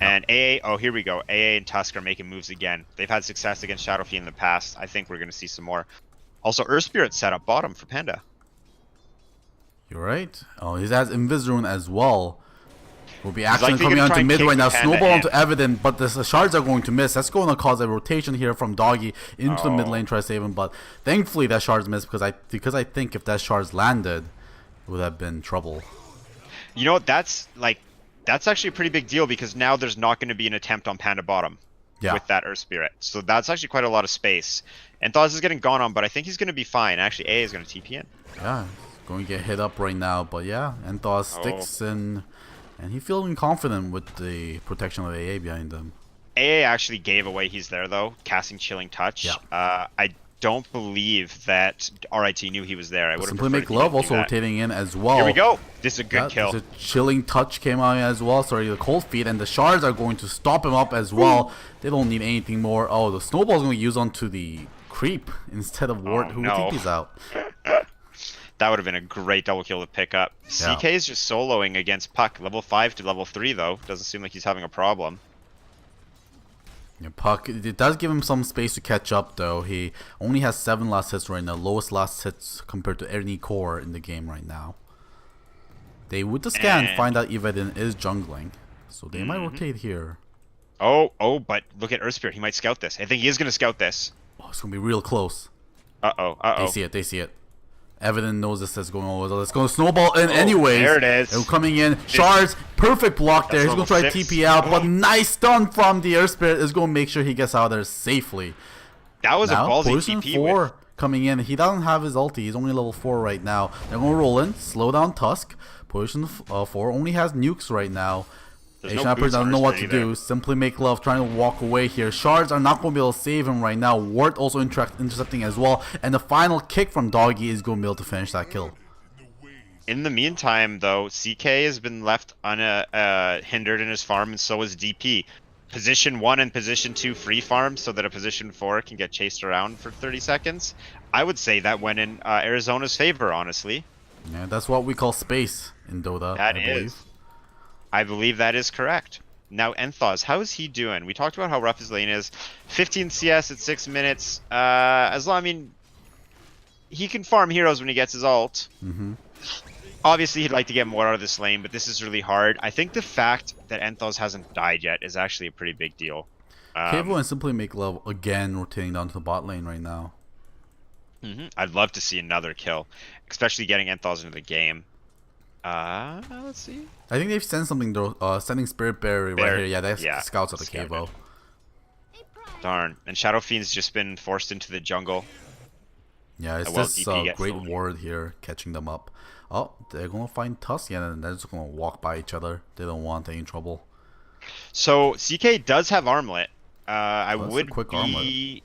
And AA, oh, here we go. AA and Tusk are making moves again. They've had success against Shadow Fiend in the past. I think we're going to see some more. Also, Earth Spirit set up bottom for Panda. You're right. Oh, he has Invisrune as well. Will be He's actually likely coming gonna onto try and mid kick right now. the Panda Snowball in. onto Evident, but the shards are going to miss. That's going to cause a rotation here from Doggy into the mid lane, try to save him. But thankfully that shards missed because I think if that shards landed, it would have been trouble. You know what? That's actually a pretty big deal because now there's not going to be an attempt on Panda bottom with that Earth Spirit. So that's actually quite a lot of space. And Thaz is getting gone on, but I think he's going to be fine. Actually, AA is going to TP in. Yeah, going to get hit up right now. But yeah, Enthos sticks in. And he's feeling confident with the protection of AA behind him. AA actually gave away he's there, though, casting Chilling Touch. Yeah. I don't believe that RIT knew he was there. I would have Simply Make Love also rotating in as well. Here we go. This is a good kill. The Chilling Touch came out as well. Sorry, the Cold Feet. And the shards are going to stop him up as well. They don't need anything more. Oh, the Snowball is going to use onto the Creep instead of Ward, who TP's out. That would have been a great double kill to pick up. Yeah. CK is just soloing against Puck. Level 5 to level 3, though. Doesn't seem like he's having a problem. Yeah, Puck, it does give him some space to catch up, though. He only has 7 last hits right now. Lowest last hits compared to any core in the game right now. They, with the scan, find out Evedin is jungling. So they might rotate here. Oh, but look at Earth Spirit. He might scout this. I think he is going to scout this. Oh, it's going to be real close. Uh-oh. They see it. Evident knows this is going on. It's going to snowball in anyways. There it is. They're coming in. Shards, perfect block there. He's going to try to TP out, but nice stun from the Earth Spirit is going to make sure he gets out of there safely. That was now, a ballsy position TP 4 coming in. He doesn't have his ulti. He's only level 4 right now. They're going to roll in, slow down Tusk. Position 4 only has nukes right now. Snapper doesn't know what to do. Simply Make Love trying to walk away here. Shards are not going to be able to save him right now. Ward also intercepting as well. And the final kick from Doggy is going to be able to finish that kill. In the meantime, though, CK has been left hindered in his farm, and so is DP. Position 1 and Position 2 free farm so that a Position 4 can get chased around for 30 seconds. I would say that went in Arizona's favor, honestly. Yeah, that's what we call space in Dota, I believe. I believe that is correct. Now, Enthos, how is he doing? We talked about how rough his lane is. 15 CS at 6 minutes. He can farm heroes when he gets his ult. Obviously, he'd like to get more out of this lane, but this is really hard. I think the fact that Enthos hasn't died yet is actually a pretty big deal. Cable and Simply Make Love again rotating down to the bot lane right now. I'd love to see another kill, especially getting Enthos into the game. Let's see. I think they've sent something though. Sending Spirit Berry right here. Yeah, that's scouts at the Cavo. Darn. And Shadow Fiend's just been forced into the jungle. Yeah, it's this great ward here catching them up. Oh, they're gonna find Tusk and they're just gonna walk by each other. They don't want any trouble. So CK does have armlet. I would quick be armlet.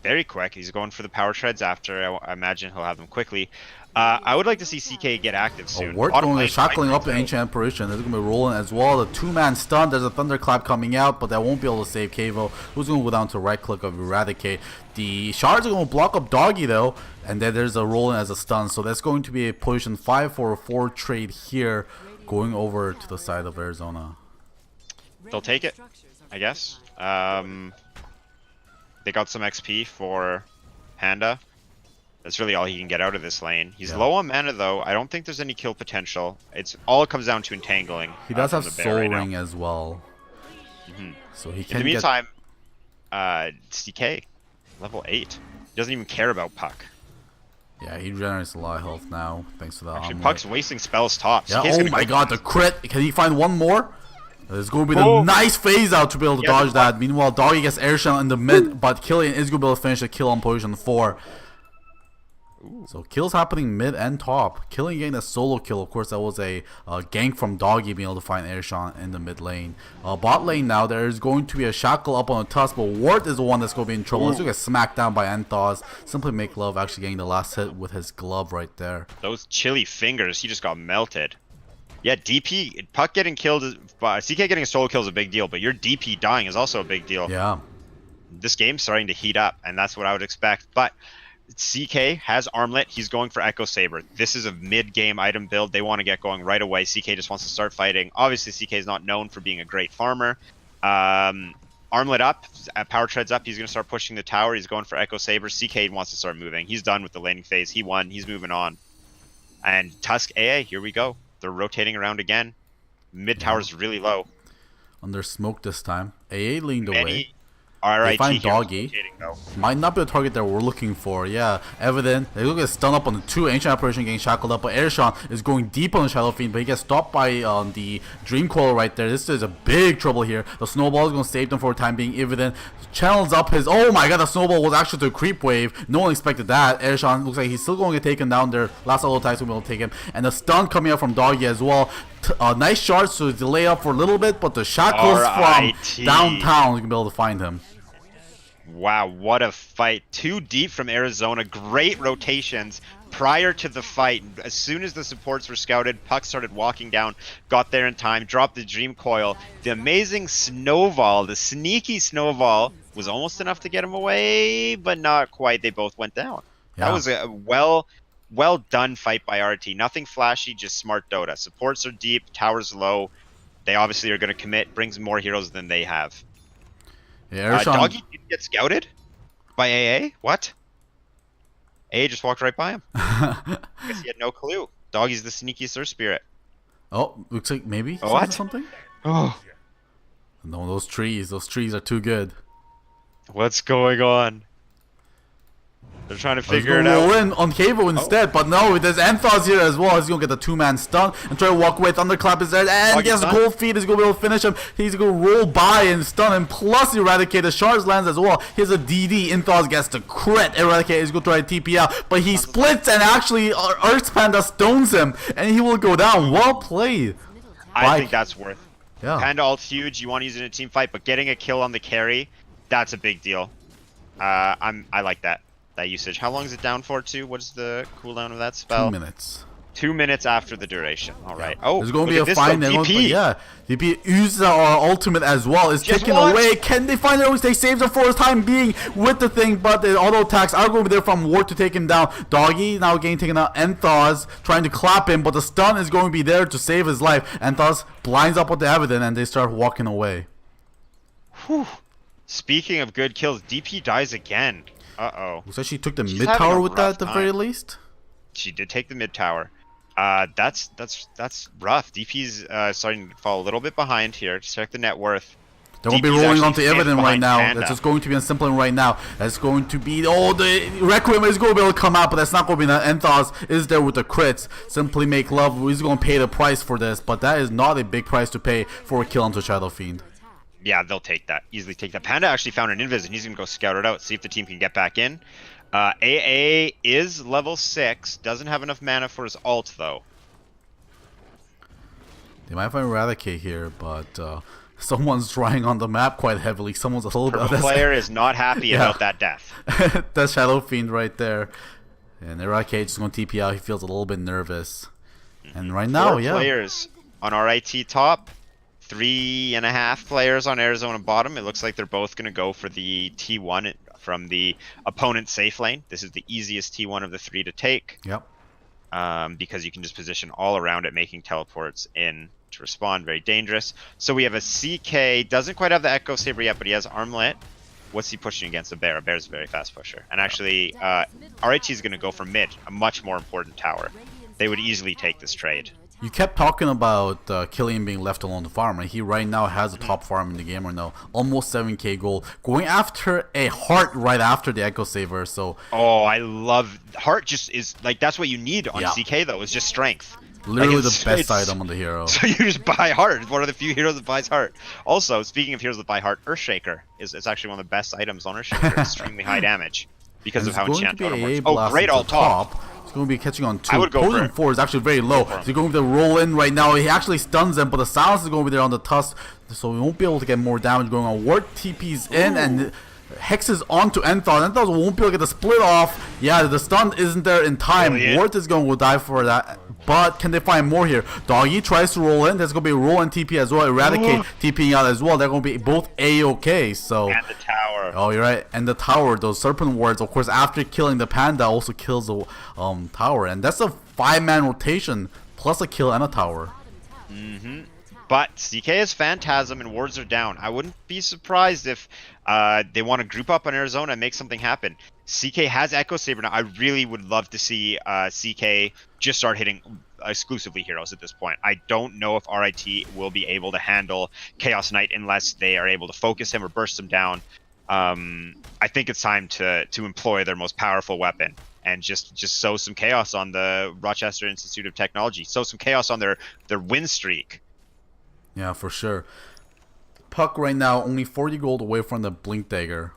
Very quick. He's going for the power shreds after. I imagine he'll have them quickly. I would like to see CK get active soon. Ward going to shackling up the Ancient Apparition. There's going to be rolling as well. The 2-man stun. There's a Thunderclap coming out, but that won't be able to save Cavo. Who's going to go down to right click of Eradicate. The shards are going to block up Doggy though, and then there's a rolling as a stun. So that's going to be a position 5 for a 4 trade here, going over to the side of Arizona. They'll take it, I guess. They got some XP for Panda. That's really all he can get out of this lane. He's low on mana though. I don't think there's any kill potential. All it comes down to entangling. He does have Soul Ring as well. So he can. In the meantime, CK, level 8. He doesn't even care about Puck. Yeah, he regenerates a lot of health now, thanks to that. Actually, Puck's wasting spells top. Yeah, oh my god, the crit! Can he find one more? There's going to be the nice phase out to be able to dodge that. Meanwhile, Doggy gets air shot in the mid, but Killian is going to be able to finish the kill on position 4. So kills happening mid and top. Killian getting a solo kill. Of course, that was a gank from Doggy being able to find air shot in the mid lane. Bot lane now, there is going to be a shackle up on the Tusk, but Ward is the one that's going to be in trouble. He's going to get smacked down by Enthos. Simply Make Love actually getting the last hit with his glove right there. Those chilly fingers, he just got melted. Yeah, DP, Puck getting killed, CK getting a solo kill is a big deal, but your DP dying is also a big deal. Yeah. this game's starting to heat up, and that's what I would expect. But CK has Armlet. He's going for Echo Saber. This is a mid-game item build. They want to get going right away. CK just wants to start fighting. Obviously, CK is not known for being a great farmer. Armlet up, Power Treads up. He's going to start pushing the tower. He's going for Echo Saber. CK wants to start moving. He's done with the laning phase. He won. He's moving on. And Tusk AA, here we go. They're rotating around again. Mid tower's really low. Under smoke this time. AA leaned away. RIT they find Doggy. Might not be the target that we're looking for. Yeah, Evident. They look at stun up on the 2 Ancient Apparition getting shackled up, but Airshon is going deep on the Shadow Fiend, but he gets stopped by the Dream Coil right there. This is a big trouble here. The Snowball is going to save them for the time being. Evident channels up his... Oh my god, the Snowball was actually to a creep wave. No one expected that. Airshon looks like he's still going to get taken down there. Last auto attacks will be able to take him. And the stun coming out from Doggy as well. Nice shards to delay up for a little bit, but the shackles from downtown, you can be able to find him. Wow, what a fight. Too deep from Arizona. Great rotations prior to the fight. As soon as the supports were scouted, Puck started walking down, got there in time, dropped the Dream Coil. The amazing Snowball, the sneaky Snowball, was almost enough to get him away, but not quite. They both went down. Yeah. That was a well done fight by RT. Nothing flashy, just smart Dota. Supports are deep, towers low. They obviously are going to commit, brings more heroes than they have. Yeah, Doggy didn't get scouted by AA? What? AA just walked right by him. I guess he had no clue. Doggy's the sneaky Thur Spirit. Oh, looks like maybe what? Something? Oh. No, those trees are too good. What's going on? They're trying to figure it out. Roll in on Cavo instead, but no, there's Anthos here as well. He's gonna get the 2-man stun and try to walk away. Thunderclap is there, and yes, Gold Feet is gonna be able to finish him. He's gonna roll by and stun him, plus Eradicate. The shards lands as well. Here's a DD. Anthos gets the crit. Eradicate is gonna try to TP out, but he splits and actually Earth Panda stones him, and he will go down. Well played. I think that's worth. Yeah. Panda ult's huge. You want to use it in a team fight, but getting a kill on the carry, that's a big deal. I like that usage. How long is it down for too? What is the cooldown of that spell? 2 minutes. 2 minutes after the duration. All right. Oh, there's going to be a fine. Yeah, DP uses our ultimate as well. It's taken away. Can they find it? They save him for his time being with the thing, but the auto attacks are going to be there from Ward to take him down. Doggy now getting taken out. Enthos trying to clap him, but the stun is going to be there to save his life. Enthos blinds up with the Evident, and they start walking away. Whew. Speaking of good kills, DP dies again. Uh-oh. Looks like she took the mid tower with that at the very least. She did take the mid tower. That's rough. DP's starting to fall a little bit behind here. Just check the net worth. They're going to be rolling onto Evident right now. Panda. That's just going to be unsempling right now. That's going to be... Oh, the Requiem is going to be able to come out, but that's not going to be enough. Enthos is there with the crits. Simply Make Love. He's going to pay the price for this, but that is not a big price to pay for a kill onto Shadow Fiend. Yeah, they'll take that. Easily take that. Panda actually found an invis, and he's going to go scout it out, see if the team can get back in. AA is level 6. Doesn't have enough mana for his ult, though. They might find Eradicate here, but someone's trying on the map quite heavily. Someone's a little bit... The player is not happy about that death. That's Shadow Fiend right there. And Eradicate just going to TP out. He feels a little bit nervous. And right now, 4 players on RIT top. 3.5 players on Arizona bottom. It looks like they're both going to go for the T1 from the opponent's safe lane. This is the easiest T1 of the 3 to take. Yep. Because you can just position all around it, making teleports in to respond. Very dangerous. So we have a CK. Doesn't quite have the Echo Saber yet, but he has Armlet. What's he pushing against? A Bear. A Bear's a very fast pusher. And actually, RIT is going to go for mid, a much more important tower. They would easily take this trade. You kept talking about Killian being left alone to farm, and he right now has the top farm in the game right now. Almost 7k gold. Going after a heart right after the Echo Saver, so... Oh, I love... Heart just is... Like, that's what you need on CK, though, is just strength. Literally like the best item on the hero. So you just buy Heart. It's one of the few heroes that buys Heart. Also, speaking of heroes that buy Heart, Earthshaker is actually one of the best items on Earthshaker. Extremely high damage because of how Enchant Totem works. Oh, great all top. He's going to be catching on 2. I would go Poison 4 is actually very low. So he's going to roll in right now. He actually stuns them, but the silence is going to be there on the Tusk. So we won't be able to get more damage going on. Ward TP's in and hexes onto Enthos. Enthos won't be able to get the split off. Yeah, the stun isn't there in time. Ward is going to die for that. but can they find more here? Doggy tries to roll in. There's going to be a roll and TP as well. Eradicate TPing out as well. They're going to be both A-okay. So. And the tower. Oh, you're right. And the tower, those serpent wards, of course, after killing the panda, also kills the tower. And that's a 5-man rotation plus a kill and a tower. Mm-hmm. But CK is Phantasm and wards are down. I wouldn't be surprised if they want to group up on Arizona and make something happen. CK has Echo Saber now. I really would love to see CK just start hitting exclusively heroes at this point. I don't know if RIT will be able to handle Chaos Knight unless they are able to focus him or burst him down. I think it's time to employ their most powerful weapon and just sow some chaos on the Rochester Institute of Technology. Sow some chaos on their win streak. Yeah, for sure. Puck right now only 40 gold away from the Blink Dagger.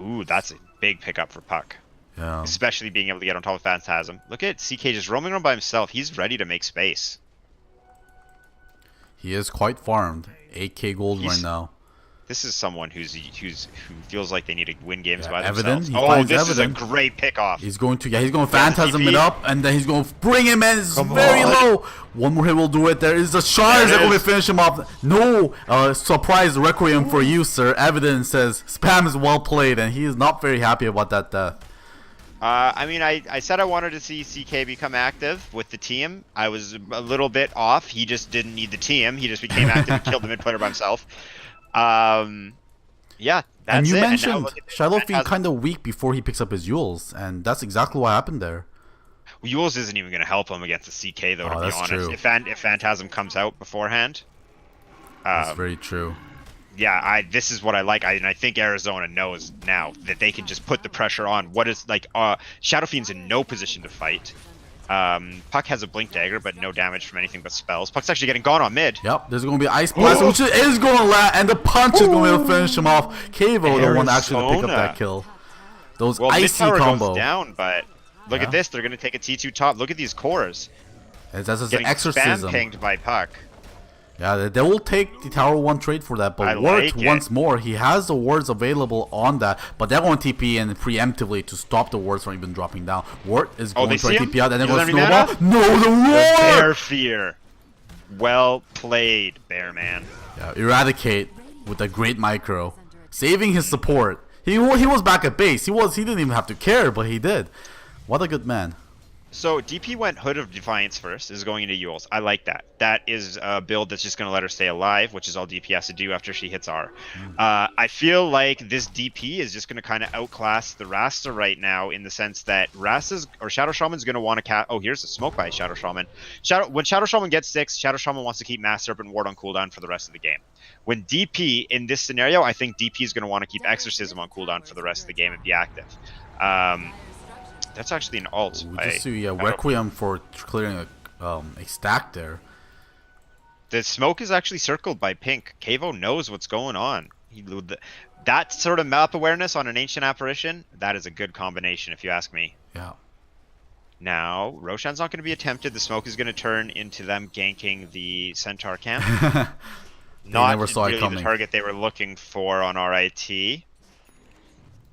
Ooh, that's a big pickup for Puck. Yeah. Especially being able to get on top of Phantasm. Look at CK just roaming around by himself. He's ready to make space. He is quite farmed. 8k gold right now. This is someone who feels like they need to win games by Evident. themselves. He Oh, finds this Evident. is a great pickoff. He's going to Phantasm TP. it up, and then he's going to bring him in. It's very low. One more hit will do it. There is the shards that are going to finish him off. No surprise requiem for you, sir. Evident says spam is well played, and he is not very happy about that death. I mean, I said I wanted to see CK become active with the team. I was a little bit off. He just didn't need the team. He just became active and killed the mid player by himself. Yeah, that's and you it. mentioned Shadow Fiend kind of weak before he picks up his Yules, and that's exactly what happened there. Yules isn't even going to help him against the CK, though, to be honest. True. If Phantasm comes out beforehand. That's very true. Yeah, this is what I like. And I think Arizona knows now that they can just put the pressure on. What is, like, Shadow Fiend's in no position to fight. Puck has a Blink Dagger, but no damage from anything but spells. Puck's actually getting gone on mid. Yep, there's going to be Ice Blast, which is going to land, and the punch is going to finish him off. Kavo, the one actually to pick up that kill. Those icy mid-tower combo. goes down, but look at this. They're going to take a T2 top. Look at these cores. That's just an Getting exorcism. spam pinged by Puck. Yeah, they will take the Tower 1 trade for that, but Wart, once more, he has the wards available on that, but they're going to TP in preemptively to stop the wards from even dropping down. Wart is going to try to TP out, and then go snowball. No, the roar! Bear fear. Well played, Bear Man. Yeah, Eradicate with a great micro, saving his support. He was back at base. He didn't even have to care, but he did. What a good man. So DP went Hood of Defiance first, is going into Yules. I like that. That is a build that's just going to let her stay alive, which is all DP has to do after she hits R. I feel like this DP is just going to kind of outclass the Rasta right now in the sense that Shadow Shaman's going to want to cast... Oh, here's a smoke by Shadow Shaman. When Shadow Shaman gets 6, Shadow Shaman wants to keep Mass Serpent Ward on cooldown for the rest of the game. When DP, in this scenario, I think DP is going to want to keep Exorcism on cooldown for the rest of the game and be active. That's actually an alt. We just see Requiem for clearing a stack there. The smoke is actually circled by pink. Kavo knows what's going on. That sort of map awareness on an Ancient Apparition, that is a good combination if you ask me. Yeah. Now, Roshan's not going to be attempted. The smoke is going to turn into them ganking the Centaur camp. Not really the target they were looking for on RIT.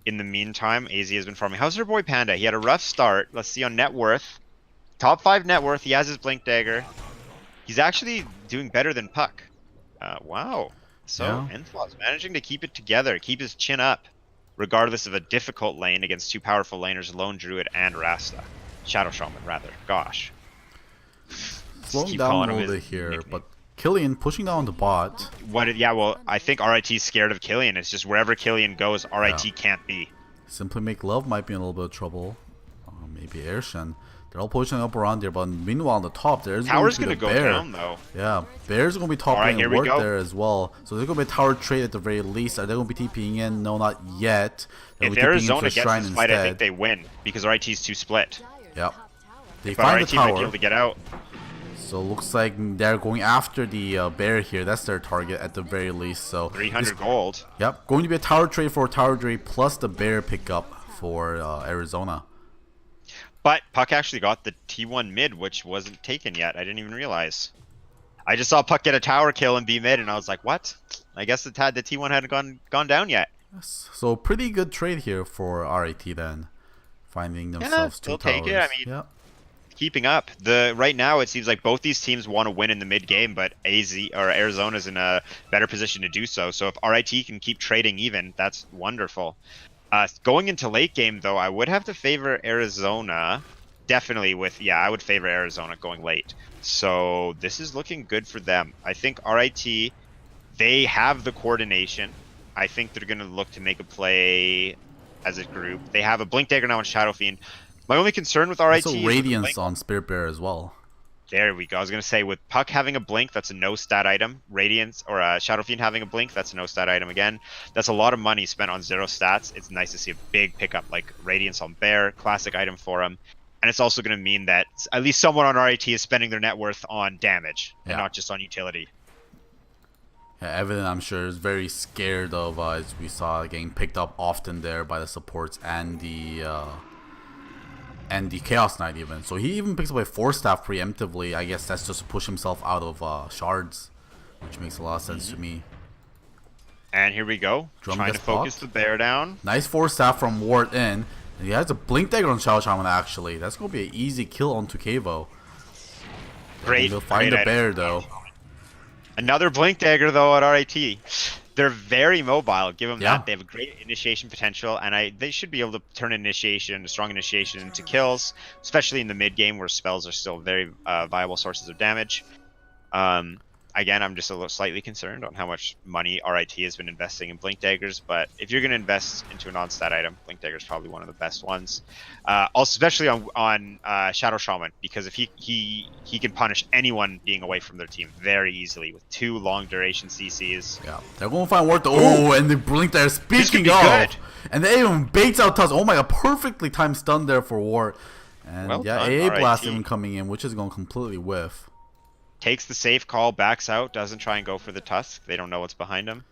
In the meantime, AZ has been farming. How's their boy Panda? He had a rough start. Let's see on net worth. Top 5 net worth. He has his Blink Dagger. He's actually doing better than Puck. Wow. So, Enflaw's managing to keep it together, keep his chin up, regardless of a difficult lane against two powerful laners, Lone Druid and Rasta. Shadow Shaman, rather. Gosh. Slowing down a little bit here, but Killian pushing down the bot. Well, I think RIT's scared of Killian. It's just wherever Killian goes, RIT can't be. Simply Make Love might be in a little bit of trouble. Maybe Airshen. They're all pushing up around there, but meanwhile on the top, there's Tower's going to go Bear. down, though. Yeah, Bear's going to be top lane and work go. there as well. So there's going to be a tower trade at the very least. Are they going to be TPing in? No, not yet. If Arizona gets this fight, I think they win, because RIT's too split. Yep. They but find RIT the tower. might be able to get out. So looks like they're going after the Bear here. That's their target at the very least. So 300 gold. Yep, going to be a tower trade for a tower trade plus the Bear pickup for Arizona. But Puck actually got the T1 mid, which wasn't taken yet. I didn't even realize. I just saw Puck get a tower kill and be mid, and I was like, what? I guess the T1 hadn't gone down yet. Yes. So pretty good trade here for RIT then. Finding themselves two towers. Take it. I mean, keeping up. Right now it seems like both these teams want to win in the mid game, but Arizona's in a better position to do so. So if RIT can keep trading even, that's wonderful. Going into late game though, I would have to favor Arizona. Definitely I would favor Arizona going late. So this is looking good for them. I think RIT, they have the coordination. I think they're going to look to make a play as a group. They have a Blink Dagger now on Shadow Fiend. My only concern with RIT is Radiance on Spirit Bear as well. There we go. I was going to say, with Puck having a Blink, that's a no stat item. Radiance or Shadow Fiend having a Blink, that's a no stat item again. That's a lot of money spent on 0 stats. It's nice to see a big pickup like Radiance on Bear, classic item for him. And it's also going to mean that at least someone on RIT is spending their net worth on damage and not just on utility. Yeah, Evident, I'm sure, is very scared of, as we saw, getting picked up often there by the supports and the Chaos Knight even. So he even picks up a 4-staff preemptively. I guess that's just to push himself out of shards, which makes a lot of sense to me. And here we go. Trying to focus the bear down. Nice 4-staff from Ward in. And he has a Blink Dagger on Shadow Shaman actually. That's going to be an easy kill onto Kevo. Great. He'll find the bear though. Another Blink Dagger though at RIT. They're very mobile. Give them that. They have a great initiation potential, and they should be able to turn a strong initiation into kills, especially in the mid game where spells are still very viable sources of damage. Again, I'm just a little slightly concerned on how much money RIT has been investing in Blink Daggers, but if you're going to invest into a non-stat item, Blink Dagger is probably one of the best ones. Also, especially on Shadow Shaman, because if he can punish anyone being away from their team very easily with 2 long duration CCs. Yeah, they're going to find Ward. Oh, and the Blink Dagger. Speaking of, and they even baits out Tusk. Oh my god, perfectly timed stun there for Ward. And well done, AA Blast even coming in, which is going to completely whiff. Takes the safe call, backs out, doesn't try and go for the Tusk. They don't know what's behind him.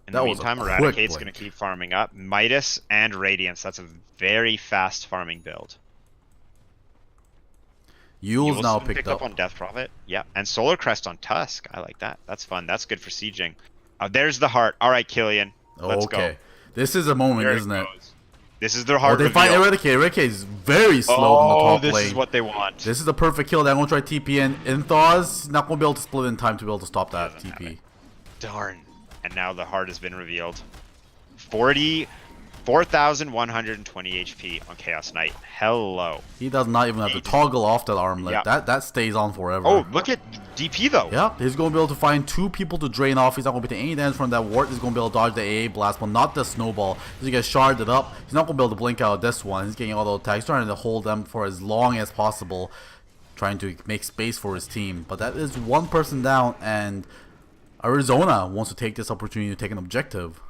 In the meantime, Eradicate's going to keep farming up. Midas and Radiance. That's a very fast farming build. Yule's now picked up on Death Prophet. Yeah, and Solar Crest on Tusk. I like that. That's fun. That's good for sieging. There's the heart. All right, Killian. Let's go. This is a moment, isn't it? This is their heart. They find Eradicate. Eradicate is very slow in the top lane. This is what they want. This is the perfect kill. They're going to try TP in Thaws. Not going to be able to split in time to be able to stop that TP. Darn. And now the heart has been revealed. 4,120 HP on Chaos Knight. Hello. He does not even have to toggle off that armlet. That stays on forever. Oh, look at DP though. Yeah, he's going to be able to find 2 people to drain off. He's not going to be taking any damage from that ward. He's going to be able to dodge the AA blast, but not the snowball. He's going to get sharded up. He's not going to be able to blink out this one. He's getting all the attacks, trying to hold them for as long as possible, trying to make space for his team. But that is 1 person down, and Arizona wants to take this opportunity to take an objective.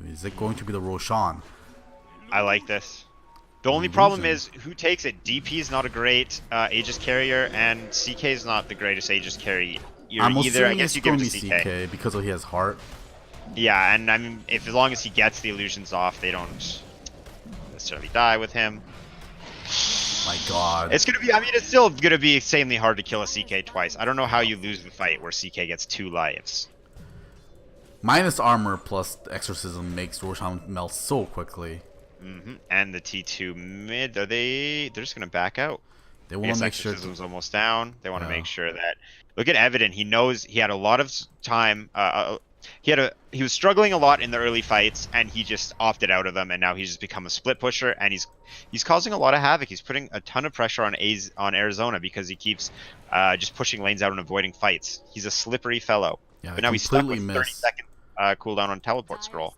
Is it going to be the Roshan? I like this. The only problem is who takes it. DP is not a great Aegis carrier, and CK is not the greatest Aegis carrier either. I guess you give it to CK because he has heart. Yeah, and I mean, as long as he gets the illusions off, they don't necessarily die with him. My God, it's gonna be. I mean, it's still gonna be insanely hard to kill a CK twice. I don't know how you lose the fight where CK gets 2 lives. Minus armor plus exorcism makes Roshan melt so quickly. And the T2 mid, they're just gonna back out. They want to make sure Exorcism's almost down. They want to make sure that. Look at Evident. He knows he had a lot of time. He was struggling a lot in the early fights, and he just opted out of them. And now he's just become a split pusher, and he's causing a lot of havoc. He's putting a ton of pressure on Arizona because he keeps just pushing lanes out and avoiding fights. He's a slippery fellow. Yeah, but now he's stuck with 30-second cooldown on teleport scroll.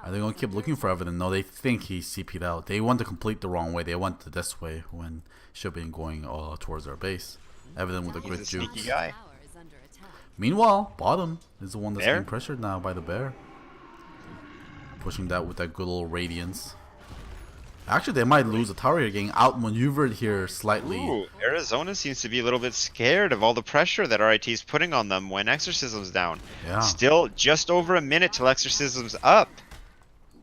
Are they going to keep looking for Evident? No, they think he's CP'd out. They want to complete the wrong way. They went this way when should have been going towards our base. Evident with a great juke. Sneaky guy. Meanwhile, bottom is the one that's being pressured now by the bear. Pushing that with that good old Radiance. Actually, they might lose the tower here, getting outmaneuvered here slightly. Ooh, Arizona seems to be a little bit scared of all the pressure that RIT is putting on them when Exorcism's down. Yeah. Still just over a minute till Exorcism's up.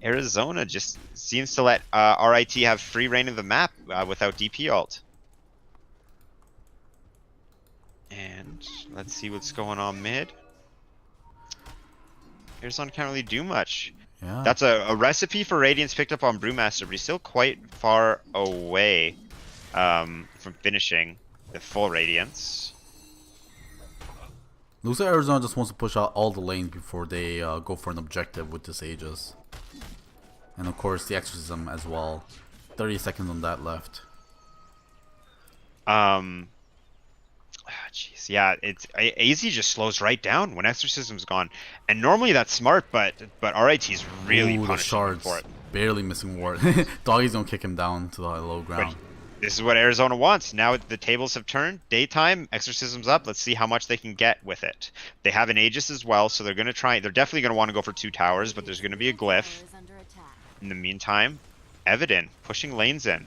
Arizona just seems to let RIT have free reign of the map without DP ult. And let's see what's going on mid. Arizona can't really do much. Yeah. That's a recipe for Radiance picked up on Brewmaster, but he's still quite far away. from finishing the full Radiance. Looks like Arizona just wants to push out all the lanes before they go for an objective with this Aegis. And of course the Exorcism as well. 30 seconds on that left. Jeez, yeah, it's AZ just slows right down when Exorcism's gone, and normally that's smart, but RIT's really Ooh, the punishing shards. for it. Barely missing ward. Doggy's gonna kick him down to the low ground. But this is what Arizona wants. Now the tables have turned. Daytime, Exorcism's up. Let's see how much they can get with it. They have an Aegis as well, so they're gonna try. They're definitely gonna want to go for 2 towers, but there's gonna be a glyph. In the meantime, Evident pushing lanes in.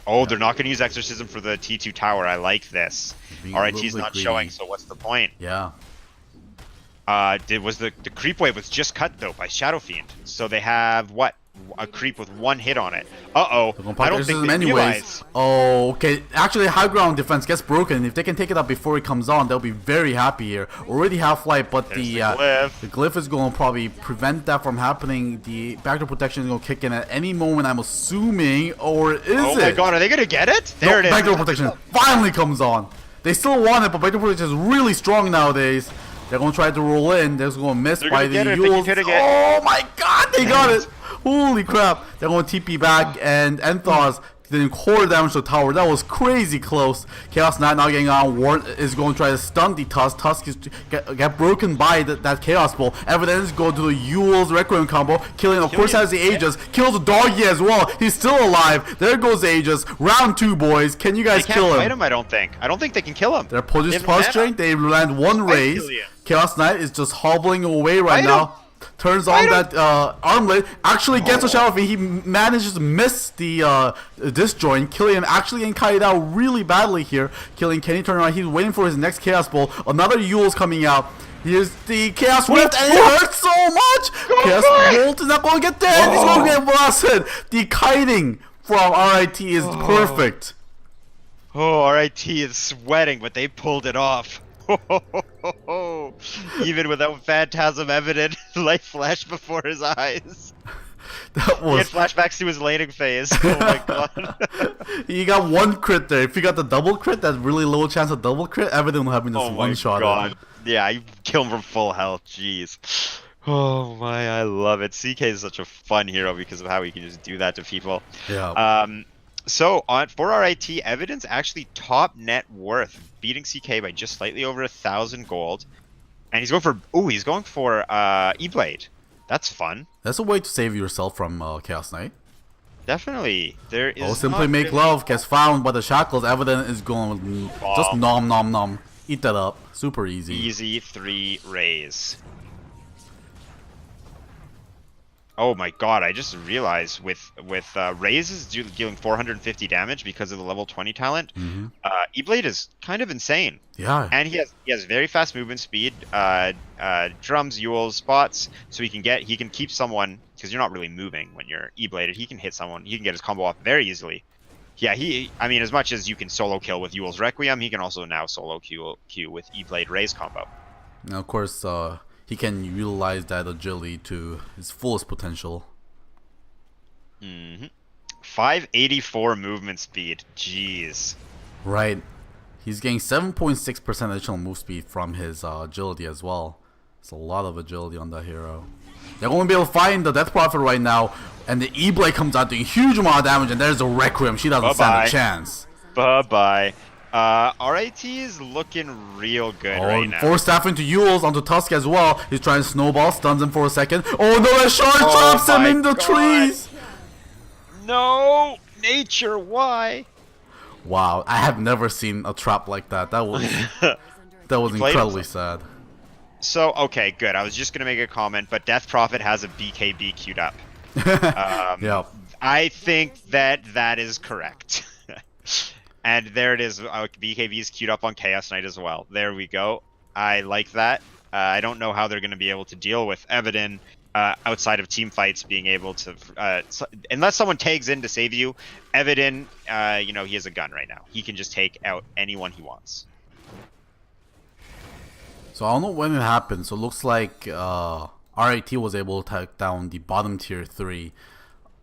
Oh, they're not going to use Exorcism for the T2 tower. I like this. RIT's not showing, so what's the point? Yeah. Was the creep wave was just cut though by Shadow Fiend, so they have what, a creep with 1 hit on it. I don't think they realize. Oh, okay. Actually, high ground defense gets broken. If they can take it up before it comes on, they'll be very happy here. Already half life, but the glyph is going to probably prevent that from happening. The backdoor protection is going to kick in at any moment, I'm assuming, or is it? Oh my god, are they going to get it? There it is. Backdoor protection finally comes on. They still want it, but backdoor protection is really strong nowadays. They're going to try to roll in. They're going to miss by the Yules. Oh my god, they got it. Holy crap. They're going to TP back, and Enthos did core damage to the tower. That was crazy close. Chaos Knight now getting on. Ward is going to try to stun the Tusk. Tusk is get broken by that Chaos Ball. Evidence go to the Yule's Requiem combo. Killing, of course, has the Aegis. Kills the Doggy as well. He's still alive. There goes the Aegis. Round 2, boys. Can you guys kill him? Fight him? I don't think they can kill him. They're posturing. They land 1 raise. Chaos Knight is just hobbling away right now. Turns on that armlet, actually gets a Shadow Fiend. He manages to miss the disjoint. Killian actually getting kited out really badly here. Killian, can he turn around? He's waiting for his next Chaos Ball. Another Yule's coming out. Here's the Chaos Rift, and it hurts so much! Chaos Bolt is not going to get dead. He's going to get blasted. The kiting from RIT is perfect. Oh, RIT is sweating, but they pulled it off. Even without Phantasm Evident, light flashed before his eyes. That was... He had flashbacks to his laning phase. Oh my god. He got 1 crit there. If he got the double crit, that really low chance of double crit, Evident will have been just 1 shot. Oh my god. Yeah, you kill him from full health. Jeez. Oh my, I love it. CK is such a fun hero because of how he can just do that to people. Yeah. So for RIT, Evidence actually top net worth, beating CK by just slightly over 1,000 gold, and he's going for E-Blade. That's fun. That's a way to save yourself from Chaos Knight. Definitely, there is. Oh, simply make really love gets found by the shackles. Evident is going just nom nom nom. Eat that up. Super easy. Easy 3 raise. Oh my god, I just realized with Raze is dealing 450 damage because of the level 20 talent. E-Blade is kind of insane. Yeah. And he has very fast movement speed, drums, Yules, spots, so he can keep someone, because you're not really moving when you're E-Bladed. He can hit someone, he can get his combo off very easily. Yeah, I mean, as much as you can solo kill with Yule's Requiem, he can also now solo Q with E-Blade Raze combo. Now, of course, he can utilize that agility to his fullest potential. 584 movement speed. Jeez. Right. He's getting 7.6% additional move speed from his agility as well. It's a lot of agility on that hero. They're going to be able to find the Death Prophet right now, and the E-Blade comes out doing huge amount of damage, and there's a Requiem. She doesn't stand a chance. Bye-bye. RIT is looking real good right now. Force staffing to Yules onto Tusk as well. He's trying to snowball, stuns him for a second. Oh no, that shard traps him in the trees! No! Nature, why? Wow, I have never seen a trap like that. That was incredibly sad. So, okay, good. I was just going to make a comment, but Death Prophet has a BKB queued up. Yeah. I think that is correct. And there it is. BKB is queued up on Chaos Knight as well. There we go. I like that. I don't know how they're going to be able to deal with Evidin outside of team fights being able to... unless someone tags in to save you, Evidin, you know, he has a gun right now. He can just take out anyone he wants. So I don't know when it happened. So it looks like RIT was able to take down the bottom tier 3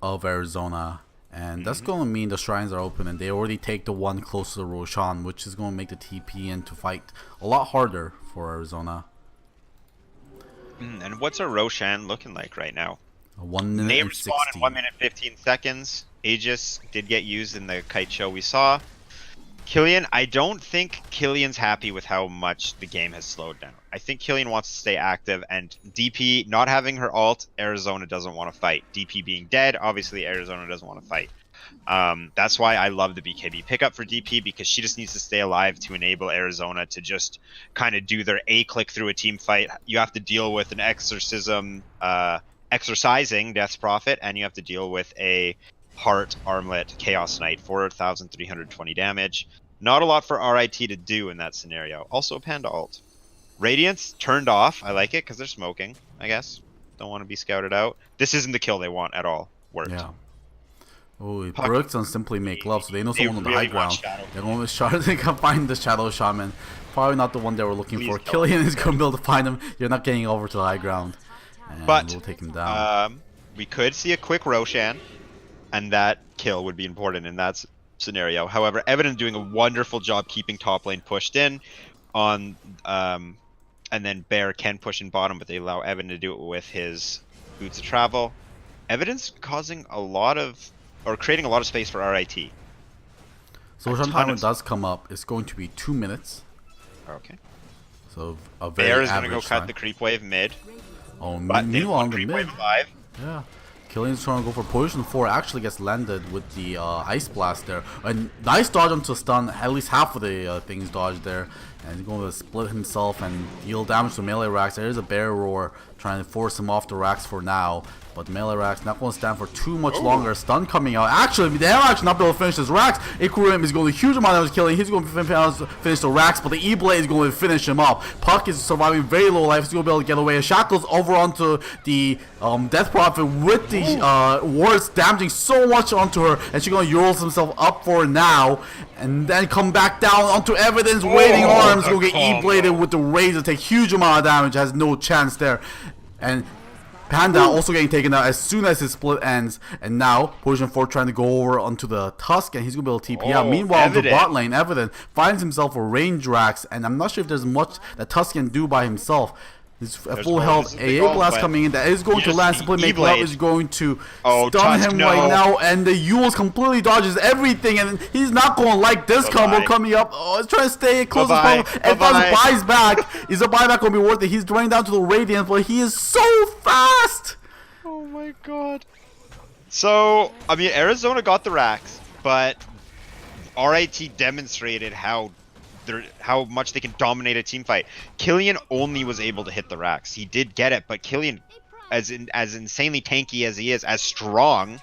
of Arizona. And that's going to mean the shrines are open, and they already take the one close to the Roshan, which is going to make the TP in to fight a lot harder for Arizona. And what's our Roshan looking like right now? 1 minute They and respawn 60. in 1 minute 15 seconds. Aegis did get used in the kite show we saw. Killian, I don't think Killian's happy with how much the game has slowed down. I think Killian wants to stay active, and DP not having her ult, Arizona doesn't want to fight. DP being dead, obviously Arizona doesn't want to fight. That's why I love the BKB pickup for DP, because she just needs to stay alive to enable Arizona to just kind of do their A-click through a team fight. You have to deal with an exorcism, exorcising Death's Prophet, and you have to deal with a Heart Armlet Chaos Knight, 4,320 damage. Not a lot for RIT to do in that scenario. Also Panda ult. Radiance turned off. I like it because they're smoking, I guess. Don't want to be scouted out. This isn't the kill they want at all. Worked. Yeah. Oh, it works on Simply Make Love, so they know someone on the high really ground. They're going to try to find the Shadow Shaman. Probably not the one they were looking for. Killian is going to be able to find him. You're not getting over to the high ground. And but we'll take him down. We could see a quick Roshan, and that kill would be important in that scenario. However, Evident doing a wonderful job keeping top lane pushed in on, and then Bear can push in bottom, but they allow Evan to do it with his Boots of Travel. Evidence causing a lot of, or creating a lot of space for RIT. So Roshan timer does come up. It's going to be 2 minutes. Okay. So a very Bear is going to go average cut time. the creep wave mid. Oh, But meanwhile in the creep mid. wave alive. Yeah. Killian's trying to go for position 4, actually gets landed with the Ice Blast there. A nice dodge onto stun, at least half of the things dodged there. And he's going to split himself and deal damage to melee racks. There's a Bear Roar trying to force him off the racks for now. But melee racks not going to stand for too much longer. Stun coming out. Actually, they are actually not able to finish his racks. Ikurim is going to huge amount of damage killing. He's going to finish the racks, but the E-Blade is going to finish him up. Puck is surviving very low life. He's going to be able to get away. Shackles over onto the Death Prophet with the wards damaging so much onto her. And she's going to Urls himself up for now. And then come back down onto Evidence. Waiting arms. Going to get E-Bladed with the Razor. Take huge amount of damage. Has no chance there. And Panda also getting taken out as soon as his split ends. And now, position 4 trying to go over onto the Tusk, and he's going to be able to TP out. Meanwhile, the bot lane, Evident finds himself a range racks, and I'm not sure if there's much that Tusk can do by himself. His full health, AA blast coming in, that is going to land. Simply Make Love is going to stun him right now, and the Yules completely dodges everything, and he's not going to like this combo coming up. Oh, he's trying to stay close as possible, and Tusk buys back. Is a buyback going to be worth it? He's running down to the Radiant, but he is so fast! Oh my god. So, I mean, Arizona got the racks, but RIT demonstrated how much they can dominate a team fight. Killian only was able to hit the racks. He did get it, but Killian, as insanely tanky as he is, as strong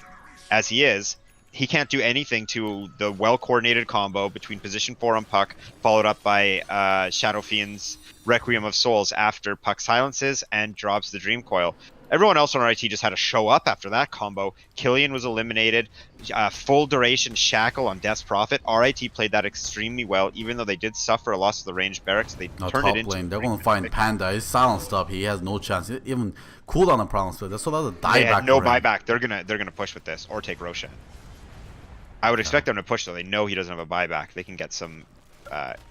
as he is, he can't do anything to the well-coordinated combo between position 4 on Puck, followed up by Shadow Fiend's Requiem of Souls after Puck silences and drops the Dream Coil. Everyone else on RIT just had to show up after that combo. Killian was eliminated. Full duration shackle on Death's Prophet. RIT played that extremely well, even though they did suffer a loss of the ranged barracks. They turned it into lane. They're going to find Panda. He's silenced up. He has no chance. Even cooldown on Prowling Split. That's a dieback. No buyback. They're gonna push with this or take Roshan. I would expect them to push though. They know he doesn't have a buyback. They can get some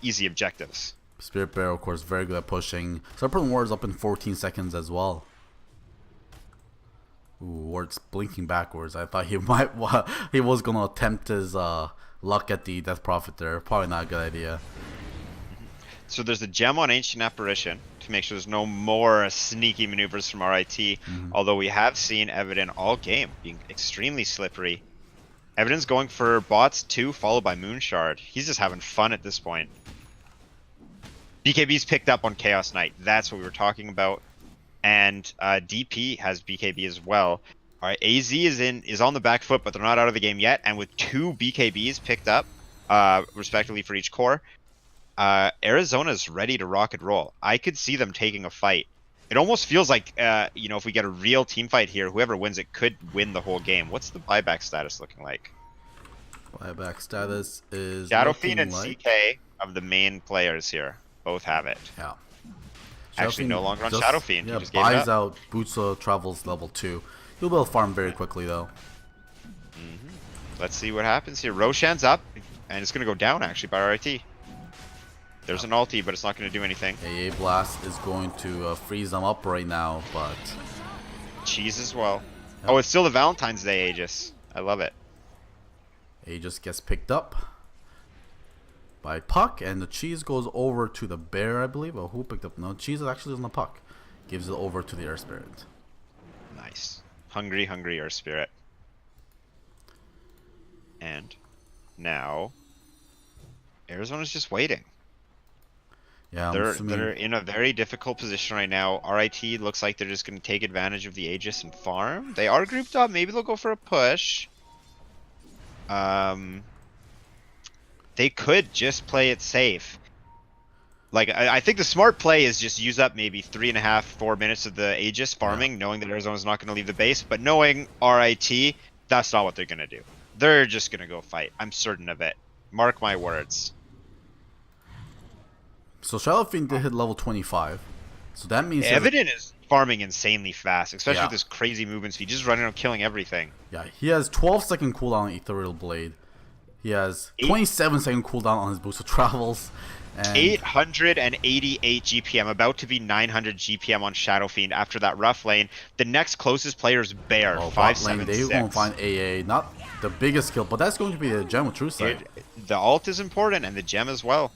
easy objectives. Spirit Bear, of course, very good at pushing. Serpent Ward is up in 14 seconds as well. Ooh, Ward's blinking backwards. I thought he was gonna attempt his luck at the Death Prophet there. Probably not a good idea. So there's a gem on Ancient Apparition to make sure there's no more sneaky maneuvers from RIT. Although we have seen Evident all game being extremely slippery. Evident's going for bots 2, followed by Moonshard. He's just having fun at this point. BKB's picked up on Chaos Knight. That's what we were talking about. And DP has BKB as well. All right, AZ is on the back foot, but they're not out of the game yet. And with 2 BKBs picked up, respectively for each core, Arizona's ready to rock and roll. I could see them taking a fight. It almost feels like, if we get a real team fight here, whoever wins it could win the whole game. What's the buyback status looking like? Buyback status is Shadow Fiend and CK of the main players here both have it. Yeah. Actually, no longer on Shadow Fiend. Yeah, he just gave buys it up. out Boots of Travels level 2. He'll be able to farm very quickly though. Let's see what happens here. Roshan's up, and it's going to go down, actually, by RIT. There's an ulti, but it's not going to do anything. AA Blast is going to freeze them up right now, but... Cheese as well. Oh, it's still the Valentine's Day Aegis. I love it. Aegis gets picked up by Puck, and the cheese goes over to the bear, I believe. Oh, who picked up? No, cheese is actually on the Puck. Gives it over to the Air Spirit. Nice. Hungry, hungry Earth Spirit. And now Arizona's just waiting. Yeah, they're in a very difficult position right now. RIT looks like they're just going to take advantage of the Aegis and farm. They are grouped up. Maybe they'll go for a push. They could just play it safe. Like, I think the smart play is just use up maybe 3.5, 4 minutes of the Aegis farming, knowing that Arizona's not going to leave the base. But knowing RIT, that's not what they're going to do. They're just going to go fight. I'm certain of it. Mark my words. So Shadow Fiend did hit level 25. So that means... Evident is farming insanely fast, especially Yeah. with this crazy movement speed. Just running around killing everything. Yeah, he has 12-second cooldown on Ethereal Blade. He has 27-second cooldown on his Boost of Travels. And 888 GPM, about to be 900 GPM on Shadow Fiend after that rough lane. The next closest player is Bear, bot lane, 576. they're going to find AA. Not the biggest skill, but that's going to be the gem of True Sight. The ult is important, and the gem as well.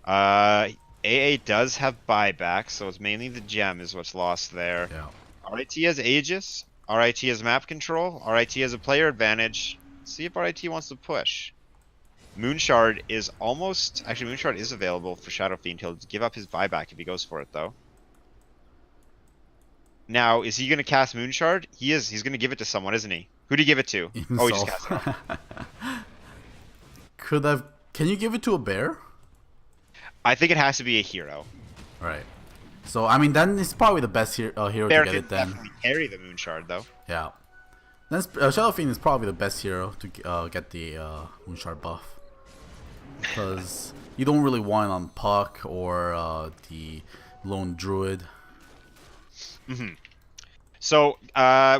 AA does have buyback, so it's mainly the gem is what's lost there. Yeah. RIT has Aegis. RIT has map control. RIT has a player advantage. Let's see if RIT wants to push. Moonshard is almost... Actually, Moonshard is available for Shadow Fiend. He'll give up his buyback if he goes for it, though. Now, is he going to cast Moonshard? He is. He's going to give it to someone, isn't he? Who'd he give it to? Himself. Oh, he just cast it. Could have... Can you give it to a bear? I think it has to be a hero. Right. So, I mean, then it's probably the best hero Bear to get can it then. definitely carry the Moonshard, though. Yeah. Then Shadow Fiend is probably the best hero to get the Moonshard buff. Because you don't really want it on Puck or the Lone Druid. So,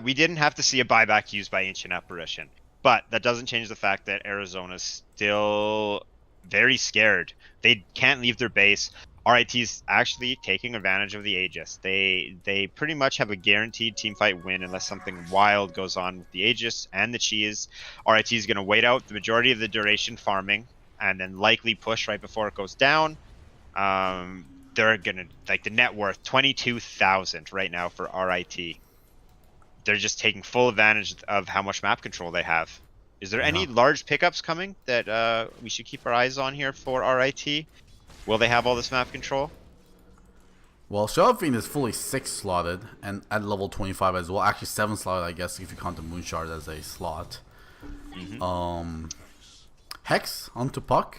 we didn't have to see a buyback used by Ancient Apparition. But that doesn't change the fact that Arizona's still very scared. They can't leave their base. RIT's actually taking advantage of the Aegis. They pretty much have a guaranteed teamfight win unless something wild goes on with the Aegis and the cheese. RIT is going to wait out the majority of the duration farming and then likely push right before it goes down. They're going to, like, the net worth, 22,000 right now for RIT. They're just taking full advantage of how much map control they have. Is there any large pickups coming that we should keep our eyes on here for RIT? Will they have all this map control? Well, Shadow Fiend is fully 6 slotted and at level 25 as well. Actually 7 slotted, I guess, if you count the Moonshard as a slot. Hex onto Puck.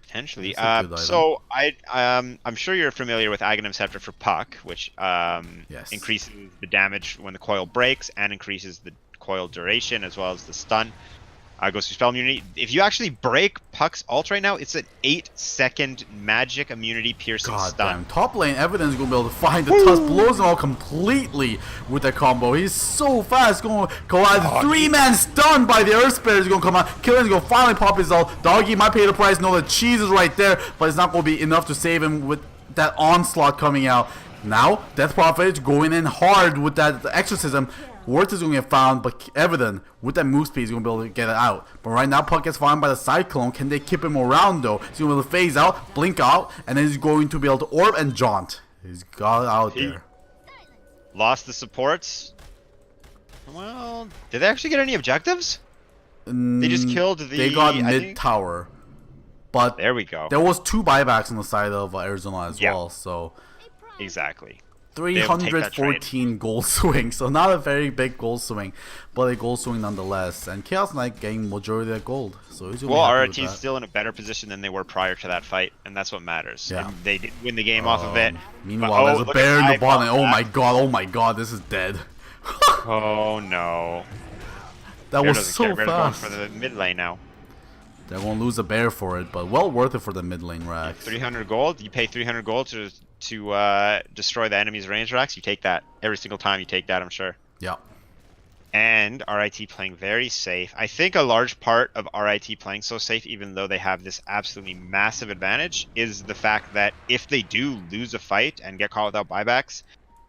Potentially. That's a good I'm sure you're familiar with Aghanim Scepter for Puck, which Yes. increases the damage when the coil breaks and increases the coil duration as well as the stun. Goes through spell immunity. If you actually break Puck's ult right now, it's an 8-second magic immunity piercing God stun. damn. Top lane, Evidence going to be able to find the Tusk, blows him out completely with that combo. He's so fast. Going to go out. 3-man stun by the Earth Spirit is going to come out. Killen's going to finally pop his ult. Doggy might pay the price. No, the cheese is right there, but it's not going to be enough to save him with that onslaught coming out. Now, Death Prophet is going in hard with that exorcism. Worth is going to get found, but Evident, with that move speed, is going to be able to get it out. But right now, Puck gets found by the Cyclone. Can they keep him around, though? He's going to be able to phase out, blink out, and then he's going to be able to orb and jaunt. He's got it out there. Lost the supports. Well, did they actually get any objectives? They just killed the... They got mid-tower. But there we go. There was 2 buybacks on the side of Arizona as well, so... Exactly. 314 goal swing, so not a very big goal swing, but a goal swing nonetheless. And Chaos Knight getting majority of that gold, so he's RIT's still in a better position than they were prior to that fight, and that's what matters. Yeah. And they did win the game off of it. Meanwhile, there's a bear in the bottom. Oh my god, this is dead. Oh no. That Bear was doesn't so care. Bear's going fast. for the mid lane now. They're going to lose a bear for it, but well worth it for the mid lane racks. 300 gold. You pay 300 gold to destroy the enemy's range racks. You take that every single time. You take that, I'm sure. Yeah. And RIT playing very safe. I think a large part of RIT playing so safe, even though they have this absolutely massive advantage, is the fact that if they do lose a fight and get caught without buybacks,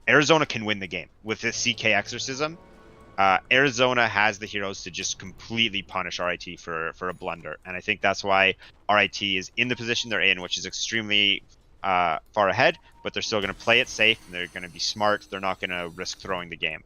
Arizona can win the game. With this CK Exorcism, Arizona has the heroes to just completely punish RIT for a blunder. And I think that's why RIT is in the position they're in, which is extremely far ahead, but they're still going to play it safe, and they're going to be smart. They're not going to risk throwing the game.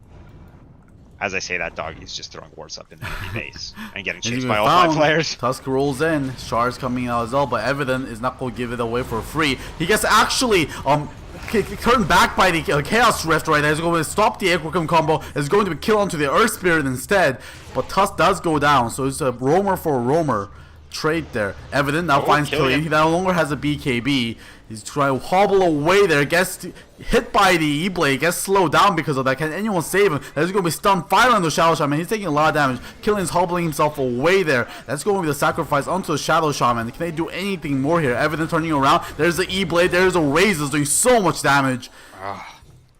As I say that, Doggy's just throwing wards up in the enemy base and getting chased by all 5 players. Tusk rolls in, Shard's coming out as well, but Evident is not going to give it away for free. He gets actually turned back by the Chaos Rift right there. He's going to stop the Equicum combo. Is going to be killed onto the Earth Spirit instead, but Tusk does go down, so it's a roamer for a roamer trade there. Evident now finds Killian. He no longer has a BKB. He's trying to hobble away there, gets hit by the E-Blade, gets slowed down because of that. Can anyone save him? There's going to be stunned fire on the Shadow Shaman. He's taking a lot of damage. Killian's hobbling himself away there. That's going to be the sacrifice onto the Shadow Shaman. Can they do anything more here? Evident turning around. There's the E-Blade. There's a Razor doing so much damage.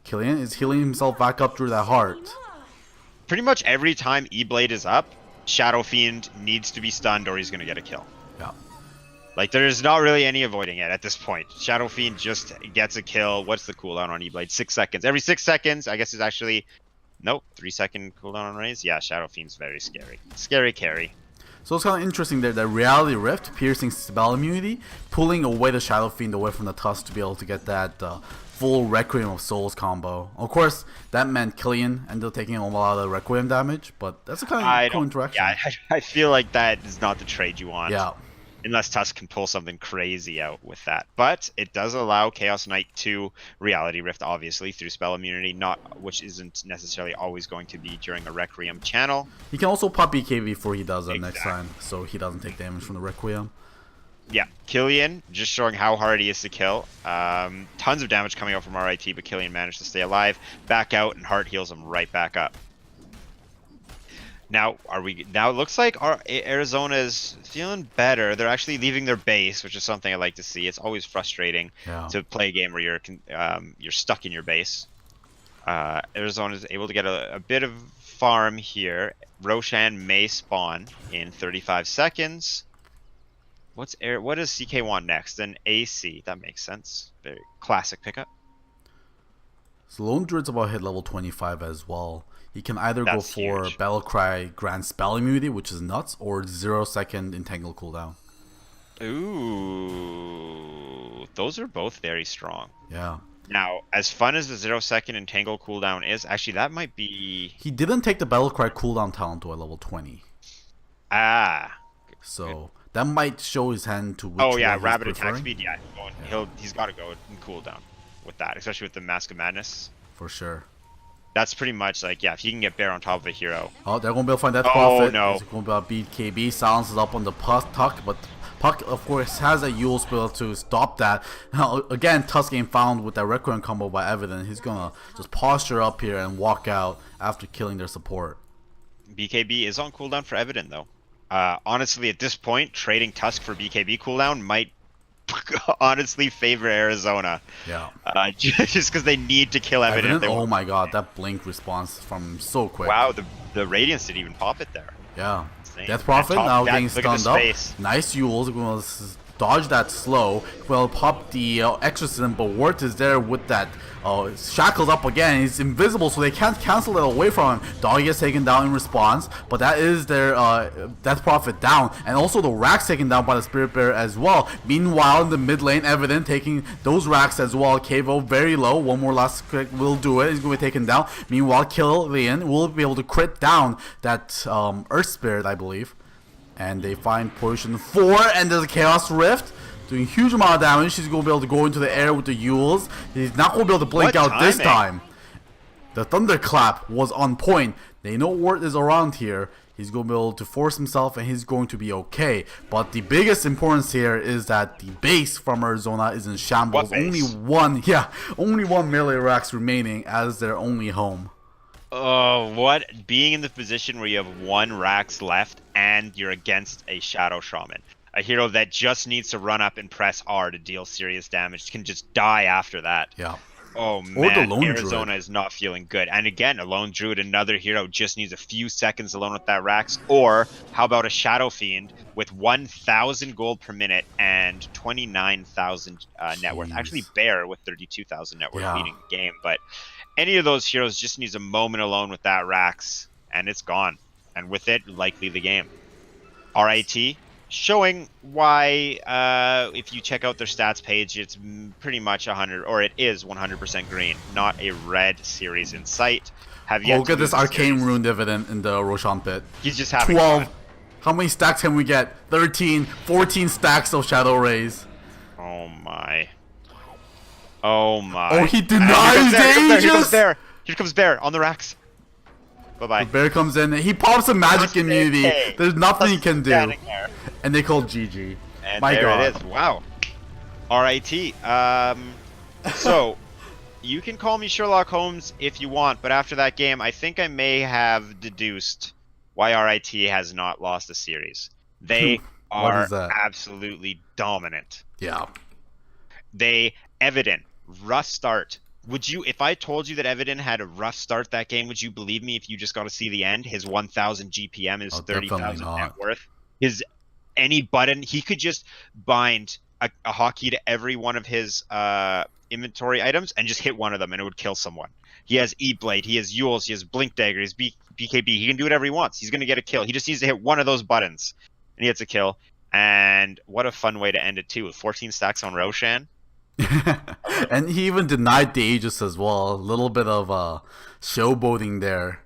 Killian is healing himself back up through that heart. Pretty much every time E-Blade is up, Shadow Fiend needs to be stunned or he's going to get a kill. Yeah. Like, there's not really any avoiding it at this point. Shadow Fiend just gets a kill. What's the cooldown on E-Blade? 6 seconds. Every 6 seconds, I guess, is actually... Nope, 3-second cooldown on Raze. Yeah, Shadow Fiend's very scary. Scary carry. So it's kind of interesting there, that Reality Rift, piercing spell immunity, pulling away the Shadow Fiend away from the Tusk to be able to get that full Requiem of Souls combo. Of course, that meant Killian ended up taking a lot of the Requiem damage, but that's a kind of cool interaction. Yeah, I feel like that is not the trade you want. Yeah. Unless Tusk can pull something crazy out with that. But it does allow Chaos Knight to Reality Rift, obviously, through spell immunity, which isn't necessarily always going to be during a Requiem channel. He can also pop BKB before he does that next time, so he doesn't take damage from the Requiem. Yeah, Killian, just showing how hard he is to kill. Tons of damage coming out from RIT, but Killian managed to stay alive, back out, and Heart heals him right back up. Now, now it looks like Arizona is feeling better. They're actually leaving their base, which is something I like to see. It's always frustrating to play a game where you're stuck in your base. Arizona is able to get a bit of farm here. Roshan may spawn in 35 seconds. What does CK want next? An AC. That makes sense. Very classic pickup. So Lone Druid's about hit level 25 as well. He can either go for Battlecry Grand Spell Immunity, which is nuts, or 0-second Entangle cooldown. Ooh, those are both very strong. Yeah. Now, as fun as the 0-second Entangle cooldown is, actually that might be... He didn't take the Battlecry cooldown talent to a level 20. Ah. So that might show his hand to which Oh yeah, way Rapid he's attack preferring. speed, yeah. He's got to go in cooldown with that, especially with the Mask of Madness. For sure. That's pretty much like, yeah, if you can get Bear on top of a hero. Oh, they're going to be able to find that Prophet. Oh, no. It's going to be able to beat KB. Silences up on the Puck, but Puck, of course, has a Yule spell to stop that. Now, again, Tusk getting found with that Requiem combo by Evident. He's going to just posture up here and walk out after killing their support. BKB is on cooldown for Evident, though. Honestly, at this point, trading Tusk for BKB cooldown might honestly favor Arizona. Yeah. Just because they need to kill Evident. Oh my god, that blink response from so quick. Wow, the Radiance didn't even pop it there. Yeah. Insane. Death Prophet now getting stunned up. Space. Nice Yules. Going to dodge that slow. Well, pop the Exorcism, but Wart is there with that shackled up again. He's invisible, so they can't cancel it away from him. Doggy gets taken down in response, but that is their Death Prophet down, and also the racks taken down by the Spirit Bear as well. Meanwhile, in the mid lane, Evident taking those racks as well. Kavo very low. One more last click will do it. He's going to be taken down. Meanwhile, Killian will be able to crit down that Earth Spirit, I believe. And they find Potion 4, and there's a Chaos Rift. Doing huge amount of damage. He's going to be able to go into the air with the Yules. He's not going to be able to blink out this time. The Thunderclap was on point. They know Wart is around here. He's going to be able to force himself, and he's going to be okay. But the biggest importance here is that the base from Arizona is in shambles. Only one melee racks remaining as their only home. Oh, what? Being in the position where you have 1 Rax left and you're against a Shadow Shaman. A hero that just needs to run up and press R to deal serious damage, can just die after that. Yeah. Oh Or the man, lone druid. Arizona is not feeling good. And again, a lone druid, another hero, just needs a few seconds alone with that Rax. Or how about a Shadow Fiend with 1,000 gold per minute and 29,000 net worth? Actually, Jeez. Bear with 32,000 net worth Yeah. leading the game. But any of those heroes just needs a moment alone with that Rax, and it's gone. And with it, likely the game. RIT showing why if you check out their stats page, it's pretty much 100, or it is 100% green, not a red series in sight. Have Oh, yet look to at this lose a arcane series. rune dividend in the Roshan pit. He's just having 12. fun. How many stacks can we get? 13, 14 stacks of Shadow Rays. Oh my. Oh Oh, my. he And here comes denies Bear, here comes Bear, here comes Aegis! Bear. Here comes Bear on the racks. The Bye-bye. bear comes in, he pops a magic Just immunity. AFK. There's nothing he Just can do. standing there. And they call GG. And My there god. it is. Wow. RIT. So you can call me Sherlock Holmes if you want, but after that game, I think I may have deduced why RIT has not lost a series. They What is are that? absolutely dominant. Yeah. They Evident rough start. Would you, if I told you that Evident had a rough start that game, would you believe me if you just got to see the end? His 1,000 GPM, his Oh, definitely 30,000 net not. worth, his any button, he could just bind a hotkey to every one of his inventory items and just hit one of them and it would kill someone. He has E-Blade, he has Yules, he has Blink Dagger, he has BKB. He can do whatever he wants. He's going to get a kill. He just needs to hit one of those buttons and he gets a kill. And what a fun way to end it too, with 14 stacks on Roshan. And he even denied the Aegis as well. A little bit of showboating there.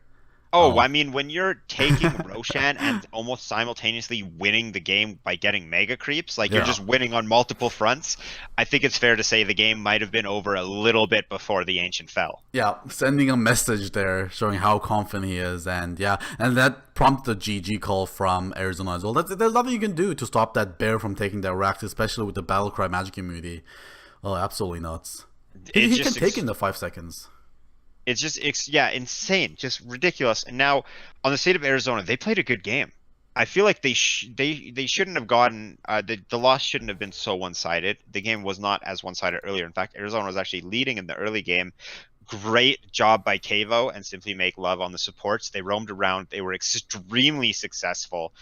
Oh, I mean, when you're taking Roshan and almost simultaneously winning the game by getting mega creeps, like you're Yeah. just winning on multiple fronts, I think it's fair to say the game might have been over a little bit before the Ancient fell. Yeah, sending a message there showing how confident he is, and yeah, and that prompted the GG call from Arizona as well. There's nothing you can do to stop that bear from taking that racks, especially with the Battlecry magic immunity. Oh, absolutely nuts. He can take in the 5 seconds. It's just yeah, insane, just ridiculous. And now on the state of Arizona, they played a good game. I feel like they shouldn't have gotten the loss shouldn't have been so one-sided. The game was not as one-sided earlier. In fact, Arizona was actually leading in the early game. Great job by Kavo and Simply Make Love on the supports. They roamed around. They were extremely successful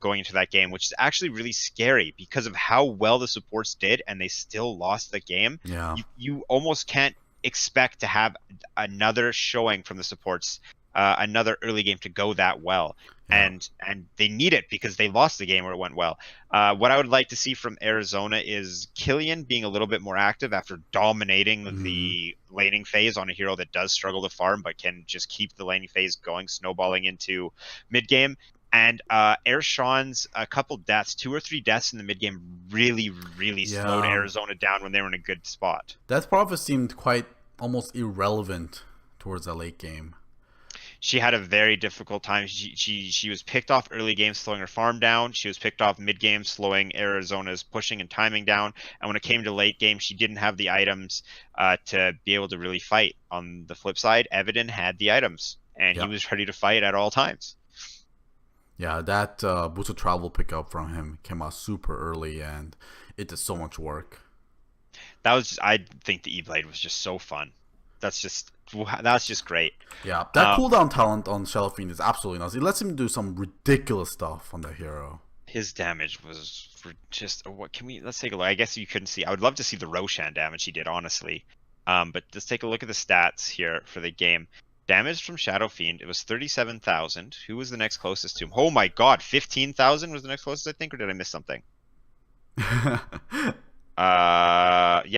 going into that game, which is actually really scary because of how well the supports did, and they still lost the game. Yeah. You almost can't expect to have another showing from the supports, another early game to go that well. Yeah. And they need it because they lost the game where it went well. What I would like to see from Arizona is Killian being a little bit more active after dominating the laning phase on a hero that does struggle to farm but can just keep the laning phase going, snowballing into mid game. And Airsean's a couple deaths, 2 or 3 deaths in the mid game, really slowed Arizona down when they were in a good spot. That prophet seemed quite almost irrelevant towards the late game. She had a very difficult time. She was picked off early game, slowing her farm down. She was picked off mid game, slowing Arizona's pushing and timing down. And when it came to late game, she didn't have the items to be able to really fight. On the flip side, Evident had the items, and he was ready to fight at all times. Yeah, that boosted travel pickup from him came out super early, and it did so much work. That was I think the E-Blade was just so fun. That's just great. Yeah, that cooldown talent on Shadow Fiend is absolutely nuts. It lets him do some ridiculous stuff on that hero. His damage was just let's take a look. I guess you couldn't see. I would love to see the Roshan damage he did, honestly. But let's take a look at the stats here for the game. Damage from Shadow Fiend, it was 37,000. Who was the next closest to him? Oh my god, 15,000 was the next closest, I think, or did I miss something? Yeah.